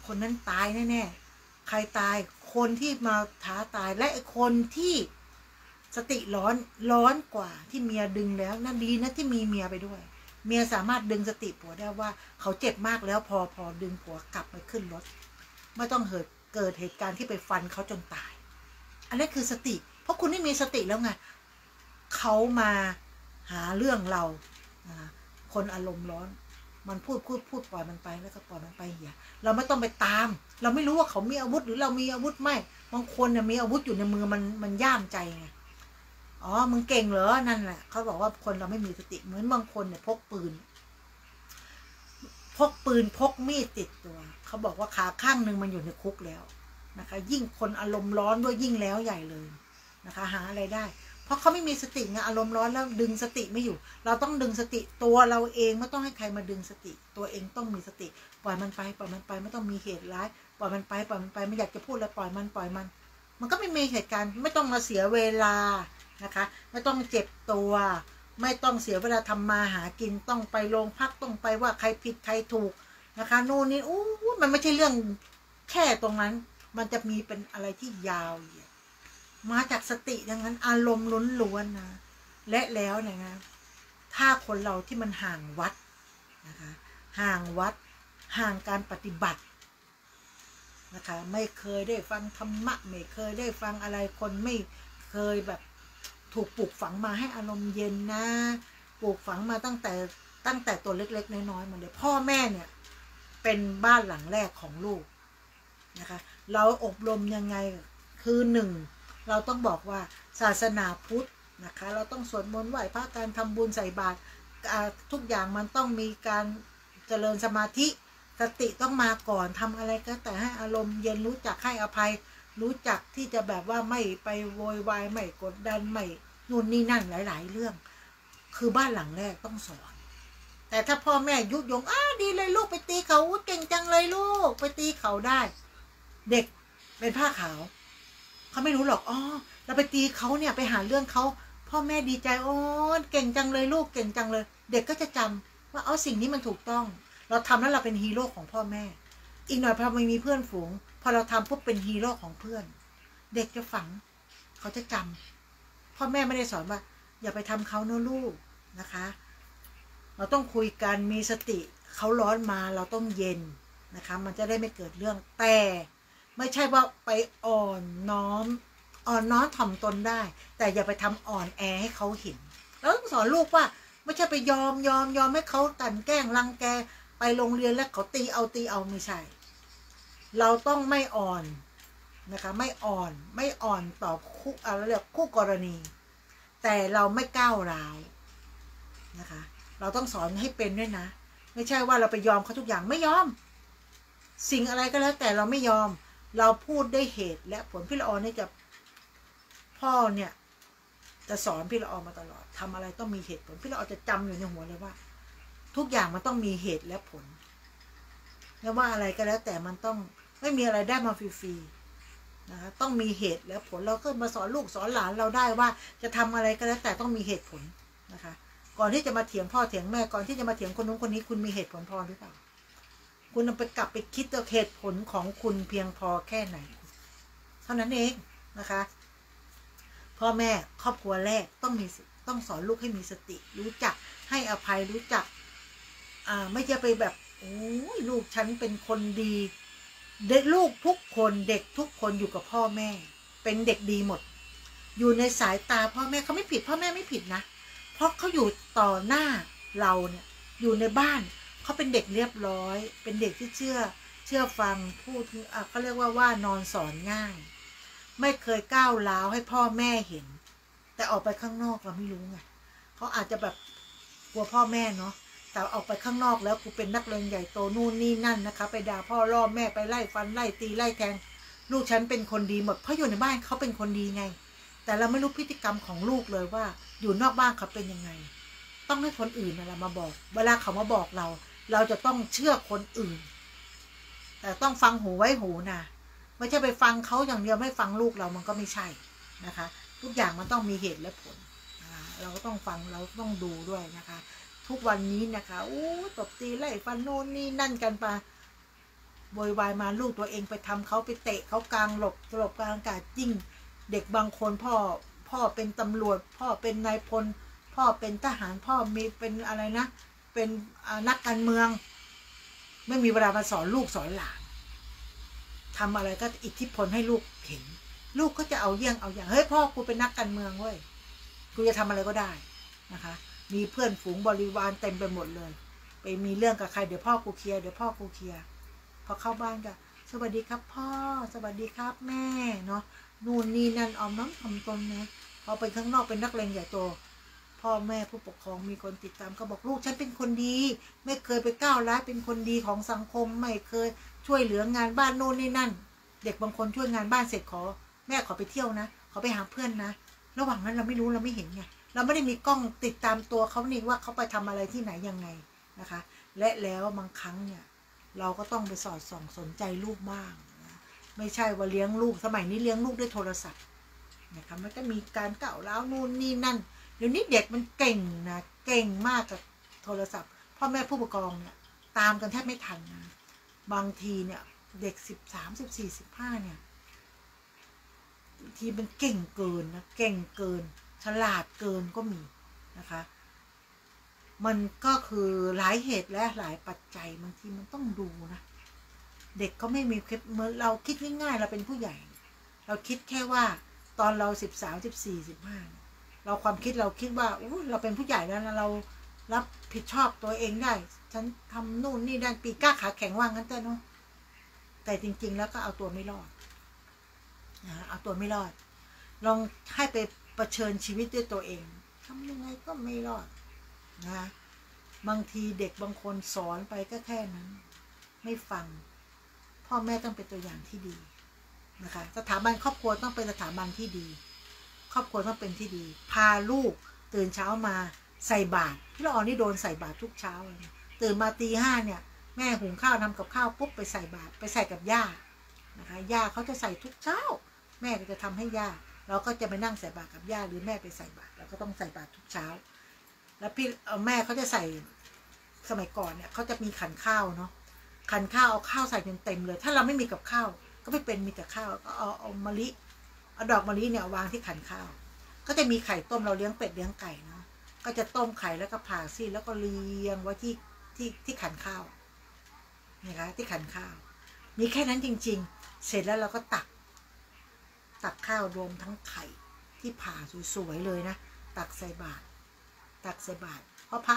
คนนั้นตายแน่ๆใครตายคนที่มาท้าตายและไอ้คนที่สติร้อนกว่าที่เมียดึงแล้วนั่นดีนะที่มีเมียไปด้วยเมียสามารถดึงสติผัวได้ว่าเขาเจ็บมากแล้วพอดึงผัวกลับไปขึ้นรถไม่ต้องเกิดเหตุการณ์ที่ไปฟันเขาจนตายอันนี้คือสติเพราะคุณไม่มีสติแล้วไงเขามาหาเรื่องเราคนอารมณ์ร้อนมันพูดปล่อยมันไปแล้วก็ปล่อยมันไปอย่าเราไม่ต้องไปตามเราไม่รู้ว่าเขามีอาวุธหรือเรามีอาวุธไม่บางคนเนี่ยมีอาวุธอยู่ในมือมันย่ามใจไงอ๋อมึงเก่งเหรอนั่นแหละเขาบอกว่าคนเราไม่มีสติเหมือนบางคนเนี่ยพกปืนพกมีดติดตัวเขาบอกว่าขาข้างหนึ่งมันอยู่ในคุกแล้วนะคะยิ่งคนอารมณ์ร้อนด้วยยิ่งแล้วใหญ่เลยนะคะหาอะไรได้เพราะเขาไม่มีสติไงอารมณ์ร้อนแล้วดึงสติไม่อยู่เราต้องดึงสติตัวเราเองไม่ต้องให้ใครมาดึงสติตัวเองต้องมีสติปล่อยมันไปไม่ต้องมีเหตุร้ายปล่อยมันไปไม่อยากจะพูดแล้วปล่อยมันก็ไม่มีเหตุการณ์ไม่ต้องมาเสียเวลานะคะไม่ต้องเจ็บตัวไม่ต้องเสียเวลาทำมาหากินต้องไปโรงพักต้องไปว่าใครผิดใครถูกนะคะโน่นนี่มันไม่ใช่เรื่องแค่ตรงนั้นมันจะมีเป็นอะไรที่ยาวเหยียดมาจากสติดังนั้นอารมณ์ล้วนๆนะและแล้วนะถ้าคนเราที่มันห่างวัดนะคะห่างการปฏิบัตินะคะไม่เคยได้ฟังธรรมะไม่เคยได้ฟังอะไรคนไม่เคยแบบถูกปลูกฝังมาให้อารมณ์เย็นนะปลูกฝังมาตั้งแต่ตัวเล็กๆน้อยๆมันเลยพ่อแม่เนี่ยเป็นบ้านหลังแรกของลูกนะคะเราอบรมยังไงคือหนึ่งเราต้องบอกว่าศาสนาพุทธนะคะเราต้องสวดมนต์ไหว้พระการทำบุญใส่บาตรทุกอย่างมันต้องมีการเจริญสมาธิสติต้องมาก่อนทำอะไรก็แต่ให้อารมณ์เย็นรู้จักให้อภัยรู้จักที่จะแบบว่าไม่ไปโวยวายไม่กดดันไม่นู่นนี่นั่นหลายๆเรื่องคือบ้านหลังแรกต้องสอนแต่ถ้าพ่อแม่ยุยงดีเลยลูกไปตีเขาเก่งจังเลยลูกไปตีเขาได้เด็กเป็นผ้าขาวเขาไม่รู้หรอกเราไปตีเขาเนี่ยไปหาเรื่องเขาพ่อแม่ดีใจเก่งจังเลยลูกเก่งจังเลยเด็กก็จะจำว่าสิ่งนี้มันถูกต้องเราทำแล้วเราเป็นฮีโร่ของพ่อแม่อีกหน่อยพอไม่มีเพื่อนฝูงพอเราทำปุ๊บเป็นฮีโร่ของเพื่อนเด็กจะฝังเขาจะจำพ่อแม่ไม่ได้สอนว่าอย่าไปทำเขาเนอะลูกนะคะเราต้องคุยกันมีสติเขาร้อนมาเราต้องเย็นนะคะมันจะได้ไม่เกิดเรื่องแต่ไม่ใช่ว่าไปอ่อนน้อมถ่อมตนได้แต่อย่าไปทำอ่อนแอให้เขาเห็นแล้วต้องสอนลูกว่าไม่ใช่ไปยอมให้เขากลั่นแกล้งรังแกไปโรงเรียนแล้วเขาตีเอาไม่ใช่เราต้องไม่อ่อนนะคะไม่อ่อนต่อคู่กรณีแต่เราไม่ก้าวร้าวนะคะเราต้องสอนให้เป็นด้วยนะไม่ใช่ว่าเราไปยอมเขาทุกอย่างไม่ยอมสิ่งอะไรก็แล้วแต่เราไม่ยอมเราพูดได้เหตุและผลพี่ละออเนี่ยจะพ่อเนี่ยจะสอนพี่ละออมาตลอดทำอะไรต้องมีเหตุผลพี่ละออจะจำอยู่ในหัวเลยว่า ทุกอย่างมันต้องมีเหตุและผลไม่ว่าอะไรก็แล้วแต่มันต้องไม่มีอะไรได้มาฟรีๆนะคะต้องมีเหตุและผลเราก็มาสอนลูกสอนหลานเราได้ว่าจะทำอะไรก็แล้วแต่ต้องมีเหตุผลนะคะก่อนที่จะมาเถียงพ่อเถียงแม่ก่อนที่จะมาเถียงคนนู้นคนนี้คุณมีเหตุผลพอหรือเปล่าคุณนำไปกลับไปคิดตัวเหตุผลของคุณเพียงพอแค่ไหนเท่านั้นเองนะคะพ่อแม่ครอบครัวแรกต้องสอนลูกให้มีสติรู้จักให้อภัยรู้จักไม่จะไปแบบโอ้ยลูกฉันเป็นคนดีเด็กลูกทุกคนเด็กทุกคนอยู่กับพ่อแม่เป็นเด็กดีหมดอยู่ในสายตาพ่อแม่เขาไม่ผิดพ่อแม่ไม่ผิดนะเพราะเขาอยู่ต่อหน้าเราเนี่ยอยู่ในบ้านเขาเป็นเด็กเรียบร้อยเป็นเด็กที่เชื่อฟังพูดเขาเรียกว่านอนสอนง่ายไม่เคยก้าวร้าวให้พ่อแม่เห็นแต่ออกไปข้างนอกเราไม่รู้ไงเขาอาจจะแบบกลัวพ่อแม่เนาะแต่ออกไปข้างนอกแล้วกูเป็นนักเลงใหญ่โตนู่นนี่นั่นนะคะไปด่าพ่อล่อแม่ไปไล่ฟันไล่ตีไล่แทงลูกฉันเป็นคนดีหมดเพราะอยู่ในบ้านเขาเป็นคนดีไงแต่เราไม่รู้พฤติกรรมของลูกเลยว่าอยู่นอกบ้านเขาเป็นยังไงต้องให้คนอื่นอะไรมาบอกเวลาเขามาบอกเราจะต้องเชื่อคนอื่นแต่ต้องฟังหูไว้หูนะไม่ใช่ไปฟังเขาอย่างเดียวไม่ฟังลูกเรามันก็ไม่ใช่นะคะทุกอย่างมันต้องมีเหตุและผลเราก็ต้องฟังเราต้องดูด้วยนะคะทุกวันนี้นะคะตบตีไล่ฟันโน่นนี่นั่นกันไปโวยวายมาลูกตัวเองไปทำเขาไปเตะเขากลางหลบกลางอากาศยิ่งเด็กบางคนพ่อเป็นตำรวจพ่อเป็นนายพลพ่อเป็นทหารพ่อมีเป็นอะไรนะเป็นนักการเมืองไม่มีเวลามาสอนลูกสอนหลานทำอะไรก็อิทธิพลให้ลูกเห็นลูกก็จะเอาเยี่ยงเอาอย่างเฮ้ยพ่อกูเป็นนักการเมืองเว้ยกูจะทำอะไรก็ได้นะคะมีเพื่อนฝูงบริวารเต็มไปหมดเลยไปมีเรื่องกับใครเดี๋ยวพ่อกูเคลียร์พอเข้าบ้านก็สวัสดีครับพ่อสวัสดีครับแม่เนาะนู่นนี่นั่นออมน้ำทำตนนะพอไปข้างนอกเป็นนักเลงใหญ่โตพ่อแม่ผู้ปกครองมีคนติดตามก็บอกลูกฉันเป็นคนดีไม่เคยไปก้าวร้ายเป็นคนดีของสังคมไม่เคยช่วยเหลืองานบ้านโน่นนี่นั่นเด็กบางคนช่วยงานบ้านเสร็จขอแม่ขอไปเที่ยวนะขอไปหาเพื่อนนะระหว่างนั้นเราไม่รู้เราไม่เห็นไงเราไม่ได้มีกล้องติดตามตัวเขานี่ว่าเขาไปทำอะไรที่ไหนยังไงนะคะและแล้วบางครั้งเนี่ยเราก็ต้องไปสอดส่องสนใจลูกบ้างนะไม่ใช่ว่าเลี้ยงลูกสมัยนี้เลี้ยงลูกด้วยโทรศัพท์นะคะมันก็มีการก้าวร้าวนู่นนี่นั่นเดี๋ยวนี้เด็กมันเก่งนะเก่งมากกับโทรศัพท์พ่อแม่ผู้ปกครองเนี่ยตามกันแทบไม่ทันนะบางทีเนี่ยเด็ก13 14 15เนี่ยทีมันเก่งเกินนะเก่งเกินฉลาดเกินก็มีนะคะมันก็คือหลายเหตุและหลายปัจจัยบางทีมันต้องดูนะเด็กก็ไม่มีเมื่อเราคิดง่ายๆเราเป็นผู้ใหญ่เราคิดแค่ว่าตอนเรา13 14 15เราความคิดเราคิดว่าเราเป็นผู้ใหญ่แล้วนะเรารับผิดชอบตัวเองได้ฉันทำนู่นนี่ได้ปีกล้าขาแข็งว่างั้นแต่เนาะแต่จริงๆแล้วก็เอาตัวไม่รอดนะเอาตัวไม่รอดลองให้ไปเผชิญชีวิตด้วยตัวเองทำยังไงก็ไม่รอดนะบางทีเด็กบางคนสอนไปก็แค่นั้นไม่ฟังพ่อแม่ต้องเป็นตัวอย่างที่ดีนะคะสถาบันครอบครัวต้องเป็นสถาบันที่ดีครอบครัวต้องเป็นที่ดีพาลูกตื่นเช้ามาใส่บาตรพี่ละออนนี่โดนใส่บาตรทุกเช้าเลยตื่นมาตี 5เนี่ยแม่หุงข้าวทำกับข้าวปุ๊บไปใส่บาตรไปใส่กับย่านะคะย่าเขาจะใส่ทุกเช้าแม่ก็จะทำให้ย่าเราก็จะไปนั่งใส่บาตรกับย่าหรือแม่ไปใส่บาตรเราก็ต้องใส่บาตรทุกเช้าแล้วพี่แม่เขาจะใส่สมัยก่อนเนี่ยเขาจะมีขันข้าวเนาะขันข้าวเอาข้าวใส่จนเต็มเลยถ้าเราไม่มีกับข้าวก็ไม่เป็นมีแต่ข้าวก็เอามะลิเอาดอกมะลิเนี่ยวางที่ขันข้าวก็จะมีไข่ต้มเราเลี้ยงเป็ดเลี้ยงไก่เนาะก็จะต้มไข่แล้วก็ผ่าซี่แล้วก็เรียงไว้ที่ขันข้าวนะคะที่ขันข้าวมีแค่นั้นจริงๆเสร็จแล้วเราก็ตักข้าวรวมทั้งไข่ที่ผ่าสวยๆเลยนะตักใส่บาตรเพราะพระ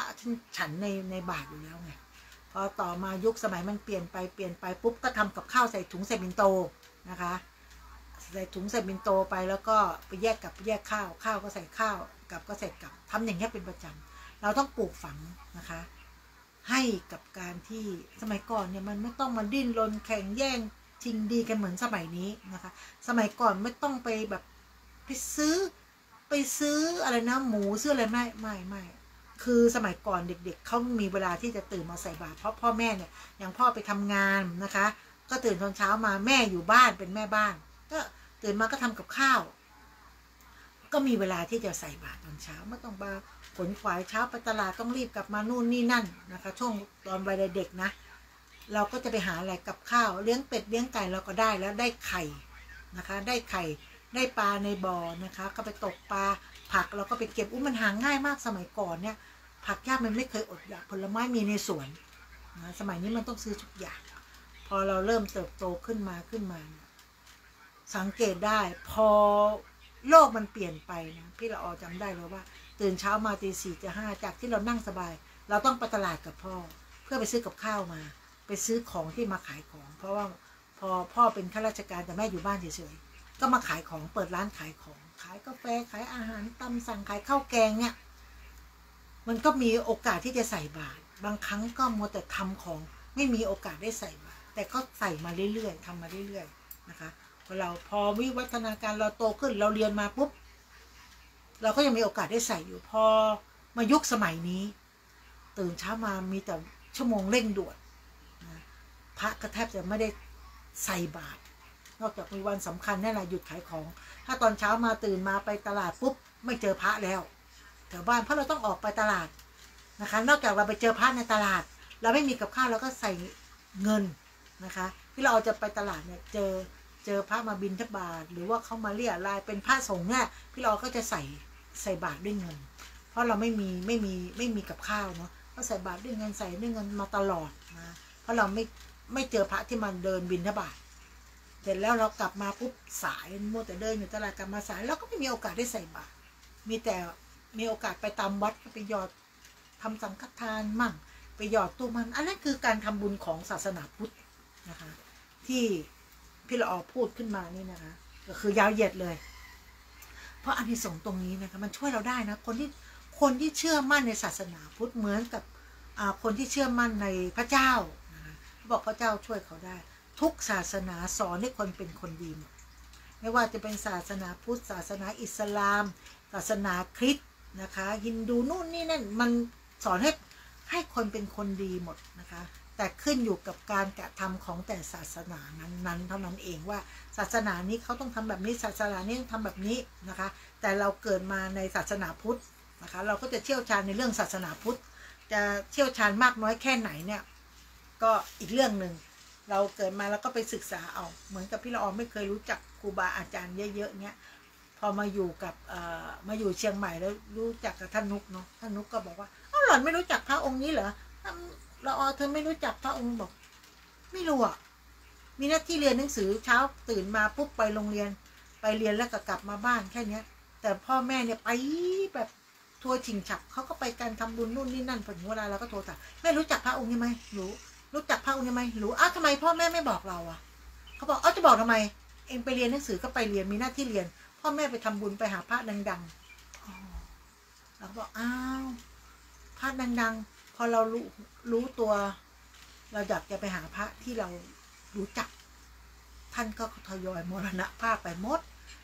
ฉันในบาตรอยู่แล้วไงพอต่อมายุคสมัยมันเปลี่ยนไปปุ๊บก็ทำกับข้าวใส่ถุงใส่ปิ่นโตนะคะใส่ถุงใส่ปิ่นโตไปแล้วก็ไปแยกข้าวก็ใส่ข้าวกับก็ใส่กับทำอย่างนี้เป็นประจำเราต้องปลูกฝังนะคะให้กับการที่สมัยก่อนเนี่ยมันไม่ต้องมาดิ้นรนแข่งแย่งชิงดีกันเหมือนสมัยนี้นะคะสมัยก่อนไม่ต้องไปแบบไปซื้ออะไรนะหมูซื้ออะไรไม่ คือสมัยก่อนเด็กๆเขามีเวลาที่จะตื่นมาใส่บาตรเพราะพ่อแม่เนี่ยอย่างพ่อไปทำงานนะคะก็ตื่นตอนเช้ามาแม่อยู่บ้านเป็นแม่บ้านก็ตื่นมาก็ทำกับข้าวก็มีเวลาที่จะใส่บาตรตอนเช้าไม่ต้องมาขนขวายเช้าไปตลาดต้องรีบกลับมานู่นนี่นั่นนะคะช่วงตอนวัยเด็กนะเราก็จะไปหาอะไรกับข้าวเลี้ยงเป็ดเลี้ยงไก่เราก็ได้แล้วได้ไข่นะคะได้ไข่ได้ปลาในบ่อนะคะก็ไปตกปลาผักเราก็ไปเก็บมันหาง่ายมากสมัยก่อนเนี่ยผักหญ้ามันไม่เคยอดอยากผลไม้มีในสวนนะสมัยนี้มันต้องซื้อทุกอย่างพอเราเริ่มเติบโตขึ้นมาสังเกตได้พอโลกมันเปลี่ยนไปนะพี่ละออจำได้เลยว่าตื่นเช้ามาตี 4 ตี 5จากที่เรานั่งสบายเราต้องไปตลาดกับพ่อเพื่อไปซื้อกับข้าวมาไปซื้อของที่มาขายของเพราะว่าพอพ่อเป็นข้าราชการแต่แม่อยู่บ้านเฉยๆก็มาขายของเปิดร้านขายของขายกาแฟขายอาหารตำสั่งขายข้าวแกงเนี่ยมันก็มีโอกาสที่จะใส่บาตรบางครั้งก็มัวแต่ทำของไม่มีโอกาสได้ใส่บาตรแต่ก็ใส่มาเรื่อยๆทำมาเรื่อยๆนะคะเราพอวิวัฒนาการเราโตขึ้นเราเรียนมาปุ๊บเราก็ยังมีโอกาสได้ใส่อยู่พอมายุคสมัยนี้ตื่นเช้ามามีแต่ชั่วโมงเร่งด่วนนะพระก็แทบจะไม่ได้ใส่บาตรนอกจากมีวันสำคัญนี่แหละหยุดขายของถ้าตอนเช้ามาตื่นมาไปตลาดปุ๊บไม่เจอพระแล้วแถวบ้านเพราะเราต้องออกไปตลาดนะคะนอกจากเราไปเจอพระในตลาดเราไม่มีกับข้าวเราก็ใส่เงินนะคะที่เราจะไปตลาดเนี่ยเจอพระมาบิณฑบาตหรือว่าเขามาเรียรายเป็นพระสงฆ์เนี่ยพี่เราก็จะใส่บาตรด้วยเงินเพราะเราไม่มีกับข้าวเนาะก็ใส่บาตรด้วยเงินใส่ด้วยเงินมาตลอดนะเพราะเราไม่เจอพระที่มันเดินบิณฑบาตเสร็จแล้วเรากลับมาปุ๊บสายมัวแต่เดินอยู่ตลาดกลับมาสายเราก็ไม่มีโอกาสได้ใส่บาตรมีแต่มีโอกาสไปตามวัดก็ไปหยอดทำสังฆทานมั่งไปหยอดตู้มันอันนั้นคือการทำบุญของศาสนาพุทธนะคะที่พี่ละออพูดขึ้นมานี่นะคะก็คือยาวเหยียดเลยเพราะอานิสงส์ตรงนี้นะคะมันช่วยเราได้นะคนที่เชื่อมั่นในศาสนาพุทธเหมือนกับคนที่เชื่อมั่นในพระเจ้านะคะบอกพระเจ้าช่วยเขาได้ทุกศาสนาสอนให้คนเป็นคนดีหมดไม่ว่าจะเป็นศาสนาพุทธศาสนาอิสลามศาสนาคริสต์นะคะฮินดูนู่นนี่นั่นมันสอนให้คนเป็นคนดีหมดนะคะแต่ขึ้นอยู่กับการกระทำของแต่ศาสนานั้นเท่านั้นเองว่าศาสนานี้เขาต้องทำแบบนี้ศาสนานี้ต้องทำแบบนี้นะคะแต่เราเกิดมาในศาสนาพุทธนะคะเราก็จะเชี่ยวชาญในเรื่องศาสนาพุทธจะเชี่ยวชาญมากน้อยแค่ไหนเนี่ยก็อีกเรื่องหนึ่งเราเกิดมาแล้วก็ไปศึกษาเอาเหมือนกับพี่ละออไม่เคยรู้จักครูบาอาจารย์เยอะๆเนี้ยพอมาอยู่กับมาอยู่เชียงใหม่แล้วรู้จักกับท่านนุกเนาะท่านนุกก็บอกว่าอ้าวหล่อนไม่รู้จักพระองค์นี้เหรอละออเธอไม่รู้จักพระองค์บอกไม่รู้อ่ะมีหน้าที่เรียนหนังสือเช้าตื่นมาปุ๊บไปโรงเรียนไปเรียนแล้วก็กลับมาบ้านแค่เนี้ยแต่พ่อแม่เนี่ยไปแบบทัวร์ชิงฉับเขาก็ไปการทำบุญนู่นนี่นั่นพอถึงเวลาเราก็โทรถามแม่รู้จักพระองค์นี้ไหมรู้จักพระองค์นี้ไหมรู้อ้าวทำไมพ่อแม่ไม่บอกเราอ่ะเขาบอกจะบอกทำไมเองไปเรียนหนังสือก็ไปเรียนมีหน้าที่เรียนพ่อแม่ไปทำบุญไปหาพระดังๆเราก็บอกอ้าวพระดังๆพอเรารู้ตัวเราอยากจะไปหาพระที่เรารู้จักท่านก็ทยอยมรณภาพไปหมด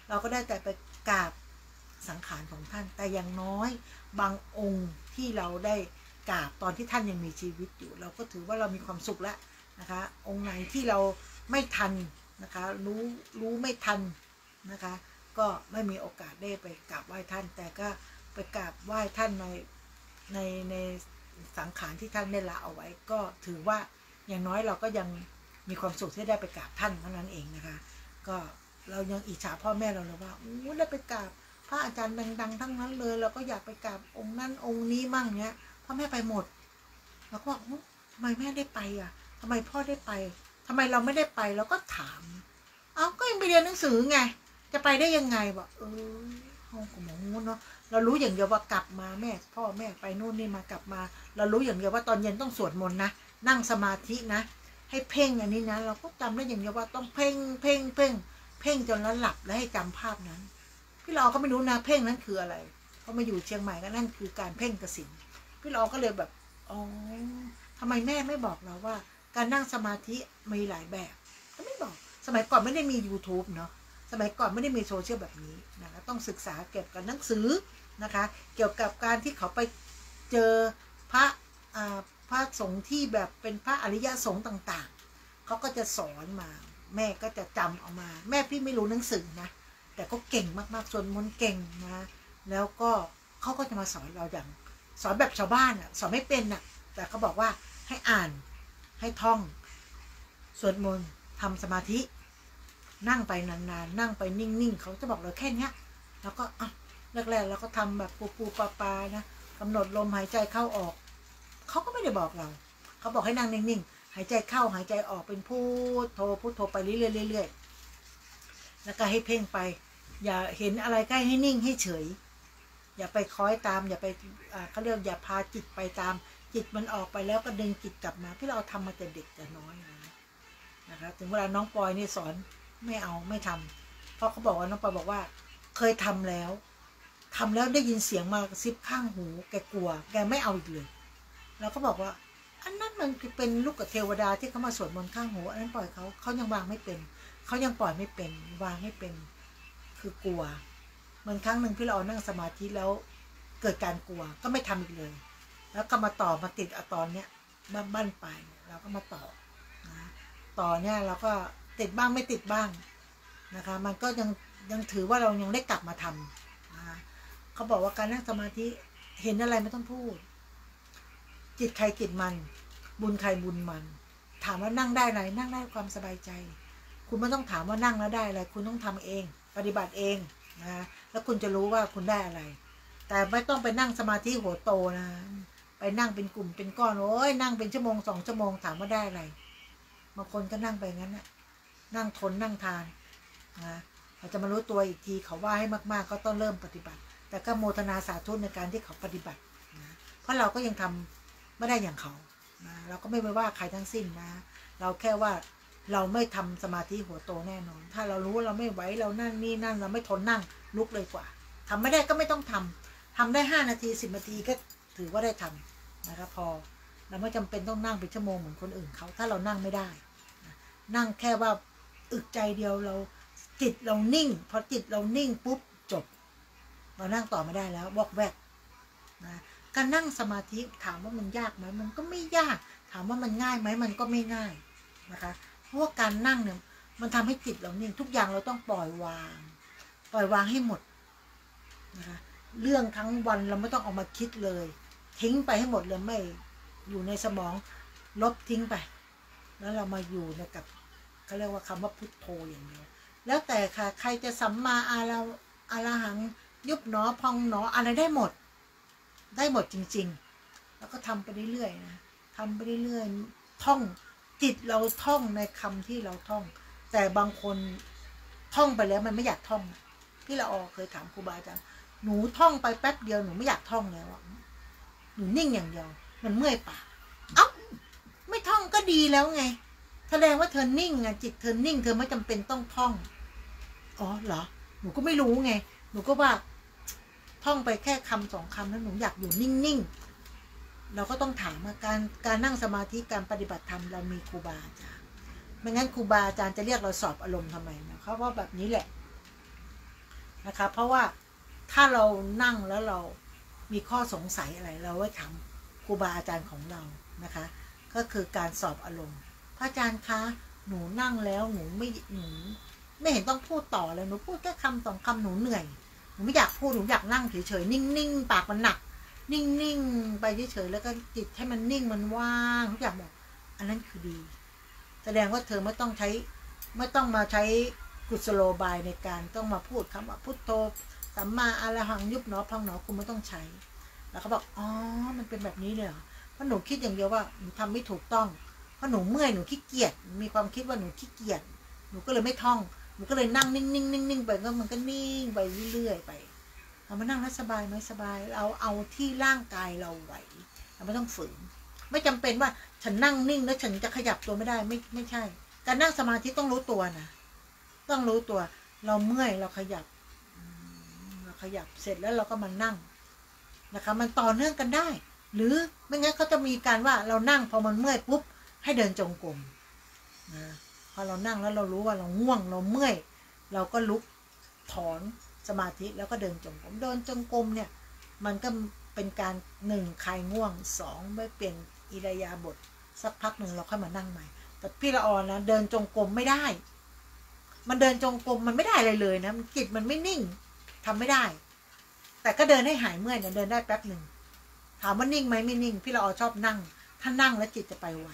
เราก็ได้แต่ไปกราบสังขารของท่านแต่อย่างน้อยบางองค์ที่เราได้กราบตอนที่ท่านยังมีชีวิตอยู่เราก็ถือว่าเรามีความสุขแล้วนะคะองค์ไหนที่เราไม่ทันนะคะรู้ไม่ทันนะคะก็ไม่มีโอกาสได้ไปกราบไหว้ท่านแต่ก็ไปกราบไหว้ท่านในสังขารที่ท่านได้ละเอาไว้ก็ถือว่าอย่างน้อยเราก็ยังมีความสุขที่ได้ไปกราบท่านเท่านั้นเองนะคะก็เรายังอิจฉาพ่อแม่เราเลยว่าได้ไปกราบพระอาจารย์ดังๆทั้งนั้นเลยเราก็อยากไปกราบองค์นั้นองค์นี้มั่งเนี้ยพ่อแม่ไปหมดเราก็บอกทำไมแม่ได้ไปอ่ะทำไมพ่อได้ไปทำไมเราไม่ได้ไปเราก็ถามก็ยังไปเรียนหนังสือไงจะไปได้ยังไงบอกห้องของหมองูเนาะเรารู้อย่างเดียวว่ากลับมาพ่อแม่ไปนู่นนี่มากลับมาเรารู้อย่างเดียวว่าตอนเย็นต้องสวดมนต์นะนั่งสมาธินะให้เพ่งอันนี้นะเราก็จำได้อย่างเดียวว่าต้องเพ่งจนแล้วหลับแล้วให้จำภาพนั้นพี่เราก็ไม่รู้นะเพ่งนั้นคืออะไรพอมาอยู่เชียงใหม่ก็นั่นคือการเพ่งกสิณพี่เราก็เลยแบบทำไมแม่ไม่บอกเราว่าการนั่งสมาธิมีหลายแบบก็ไม่บอกสมัยก่อนไม่ได้มี YouTube เนาะสมัยก่อนไม่ได้มีโซเชียลแบบนี้นะคะต้องศึกษาเกี่ยวกับหนังสือนะคะเกี่ยวกับการที่เขาไปเ เจอพระพระสงฆ์ที่แบบเป็นพระอริยสงฆ์ต่างๆเขาก็จะสอนมาแม่ก็จะจำเอามาแม่พี่ไม่รู้หนังสือนะแต่ก็เก่งมากๆส่วนมนต์เก่งนะแล้วก็เขาก็จะมาสอนเราอย่างสอนแบบชาวบ้านอ่ะสอนไม่เป็นอ่ะแต่เขาบอกว่าให้อ่านให้ท่องสวดมนต์ทำสมาธินั่งไปนานๆนั่งไปนิ่งๆเขาจะบอกเราแค่นี้แล้วก็แรกๆเราก็ทำแบบปูปลานะกำหนดลมหายใจเข้าออกเขาก็ไม่ได้บอกเราเขาบอกให้นั่งนิ่งๆหายใจเข้าหายใจออกเป็นพุทโธพุทโธไปเรื่อยๆแล้วก็ให้เพ่งไปอย่าเห็นอะไรใกล้ให้นิ่งให้เฉยอย่าไปคล้อยตามอย่าไปเขาเรียกอย่าพาจิตไปตามจิตมันออกไปแล้วก็ดึงจิตกลับมาพี่เราทำมาแต่เด็กแต่น้อยนะคะถึงเวลาน้องปอยนี่สอนไม่เอาไม่ทำเพราะเขาบอกว่าน้องปอยบอกว่าเคยทำแล้วได้ยินเสียงมากระซิบข้างหูแกกลัวแกไม่เอาอีกเลยแล้วก็บอกว่าอันนั้นมันเป็นลูกกับเทวดาที่เขามาสวดมนต์ข้างหูอันนั้นปล่อยเขายังวางไม่เป็นเขายังปล่อยไม่เป็นวางไม่เป็นคือกลัวมันครั้งหนึ่งพี่เรานั่งสมาธิแล้วเกิดการกลัวก็ไม่ทำอีกเลยแล้วก็มาต่อมาติดตอนเนี้ยบ้านไปเราก็มาต่อนะต่อเนี่ยเราก็ติดบ้างไม่ติดบ้างนะคะมันก็ยังถือว่าเรายังได้กลับมาทำนะเขาบอกว่าการนั่งสมาธิเห็นอะไรไม่ต้องพูดจิตใครจิตมันบุญใครบุญมันถามว่านั่งได้อะไรนั่งได้ความสบายใจคุณไม่ต้องถามว่านั่งแล้วได้อะไรคุณต้องทำเองปฏิบัติเองนะแล้วคุณจะรู้ว่าคุณได้อะไรแต่ไม่ต้องไปนั่งสมาธิหัวโตนะไปนั่งเป็นกลุ่มเป็นก้อนโอ้ยนั่งเป็นชั่วโมง2 ชั่วโมงถามว่าได้อะไรบางคนก็นั่งไปงั้นนะนั่งทนนั่งทานนะเราจะมารู้ตัวอีกทีเขาว่าให้มากๆก็ต้องเริ่มปฏิบัติแต่ก็โมทนาสาธุในการที่เขาปฏิบัตินะเพราะเราก็ยังทำไม่ได้อย่างเขานะเราก็ไม่ไปว่าใครทั้งสิ้นนะเราแค่ว่าเราไม่ทำสมาธิหัวโตแน่นอนถ้าเรารู้ว่าเราไม่ไหวเรานั่นนี่นั่นเราไม่ทนนั่งลุกเลยกว่าทำไม่ได้ก็ไม่ต้องทำได้5 นาที10 นาทีก็ถือว่าได้ทำนะครับพอเราไม่จำเป็นต้องนั่งเป็นชั่วโมงเหมือนคนอื่นเขาถ้าเรานั่งไม่ได้นั่งแค่ว่าอึดใจเดียวเราจิตเรานิ่งพอจิตเรานิ่งปุ๊บจบเรานั่งต่อไม่ได้แล้ววอกแวกนะการนั่งสมาธิถามว่ามันยากไหมมันก็ไม่ยากถามว่ามันง่ายไหมมันก็ไม่ง่ายนะคะเพราะว่าการนั่งเนี่ยมันทำให้จิตเรานิ่งทุกอย่างเราต้องปล่อยวางให้หมดนะคะเรื่องทั้งวันเราไม่ต้องเอามาคิดเลยทิ้งไปให้หมดเลยไม่อยู่ในสมองลบทิ้งไปแล้วเรามาอยู่ในกับเขาเรียกว่าคำว่าพุทโธอย่างเดียวแล้วแต่ค่ะใครจะสัมมาอาระหังยุบหนอพองหนออะไรได้หมดจริงๆแล้วก็ทำไปเรื่อยๆนะทำไปเรื่อยๆท่องจิตเราท่องในคำที่เราท่องแต่บางคนท่องไปแล้วมันไม่อยากท่องพี่ละออเคยถามครูบาอาจารย์หนูท่องไปแป๊บเดียวหนูไม่อยากท่องแล้วหนูนิ่งอย่างเดียวมันเมื่อยปากเอ้าไม่ท่องก็ดีแล้วไงแสดงว่าเธอนิ่งอะจิตเธอนิ่งเธอไม่จำเป็นต้องท่องอ๋อเหรอหนูก็ไม่รู้ไงหนูก็ว่าท่องไปแค่คำ2 คำแล้วหนูอยากอยู่นิ่งๆเราก็ต้องถามว่าการนั่งสมาธิการปฏิบัติธรรมเรามีครูบาอาจารย์ไม่งั้นครูบาอาจารย์จะเรียกเราสอบอารมณ์ทำไมนะเขาว่าแบบนี้แหละนะคะเพราะว่าถ้าเรานั่งแล้วเรามีข้อสงสัยอะไรเราไว้ถามครูบาอาจารย์ของเรานะคะก็คือการสอบอารมณ์พระอาจารย์คะหนูนั่งแล้วหนูไม่เห็นต้องพูดต่อเลยหนูพูดแค่คำ2 คำหนูเหนื่อยหนูไม่อยากพูดหนูอยากนั่งเฉยๆนิ่งๆปากมันหนักนิ่งๆไปเฉยๆแล้วก็จิตให้มันนิ่งมันว่างทุกอย่างบอกอันนั้นคือดีแสดงว่าเธอไม่ต้องมาใช้กุศโลบายในการต้องมาพูดคำว่าพุทโธสัมมาอาระหังยุบหนอพองหนอคุณไม่ต้องใช้แล้วเขาบอกอ๋อมันเป็นแบบนี้เลยเหรอเพราะหนูคิดอย่างเดียวว่าหนูทำไม่ถูกต้องเพราะหนูเมื่อยหนูขี้เกียจมีความคิดว่าหนูขี้เกียจหนูก็เลยไม่ท่องหนูก็เลยนั่งนิ่งไปก็มันก็นิ่งไปเรื่อยๆไปเรามานั่งแล้วสบายไหมสบายเราเอาที่ร่างกายเราไหวเราไม่ต้องฝืนไม่จำเป็นว่าฉันนั่งนิ่งแล้วฉันจะขยับตัวไม่ได้ไม่ใช่การนั่งสมาธิต้องรู้ตัวนะต้องรู้ตัวเราเมื่อยเราขยับเสร็จแล้วเราก็มานั่งนะคะมันต่อเนื่องกันได้หรือไม่งั้นเขาจะมีการว่าเรานั่งพอมันเมื่อยปุ๊บให้เดินจงกรมนะพอเรานั่งแล้วเรารู้ว่าเราง่วงเราเมื่อยเราก็ลุกถอนสมาธิแล้วก็เดินจงกรมเนี่ยมันก็ เป็นการ1คลายง่วง2ไม่เปลี่ยนอิริยาบถสักพักหนึ่งเราค่อยมานั่งใหม่แต่พี่ละออนะเดินจงกรมไม่ได้มันเดินจงกรมมันไม่ได้เลยนะจิตมันไม่นิ่งทำไม่ได้แต่ก็เดินให้หายเมื่อยเนี่ยเดินได้แป๊บหนึ่งถามว่านิ่งไหมไม่นิ่งพี่ละออชอบนั่งถ้านั่งแล้วจิตจะไปไว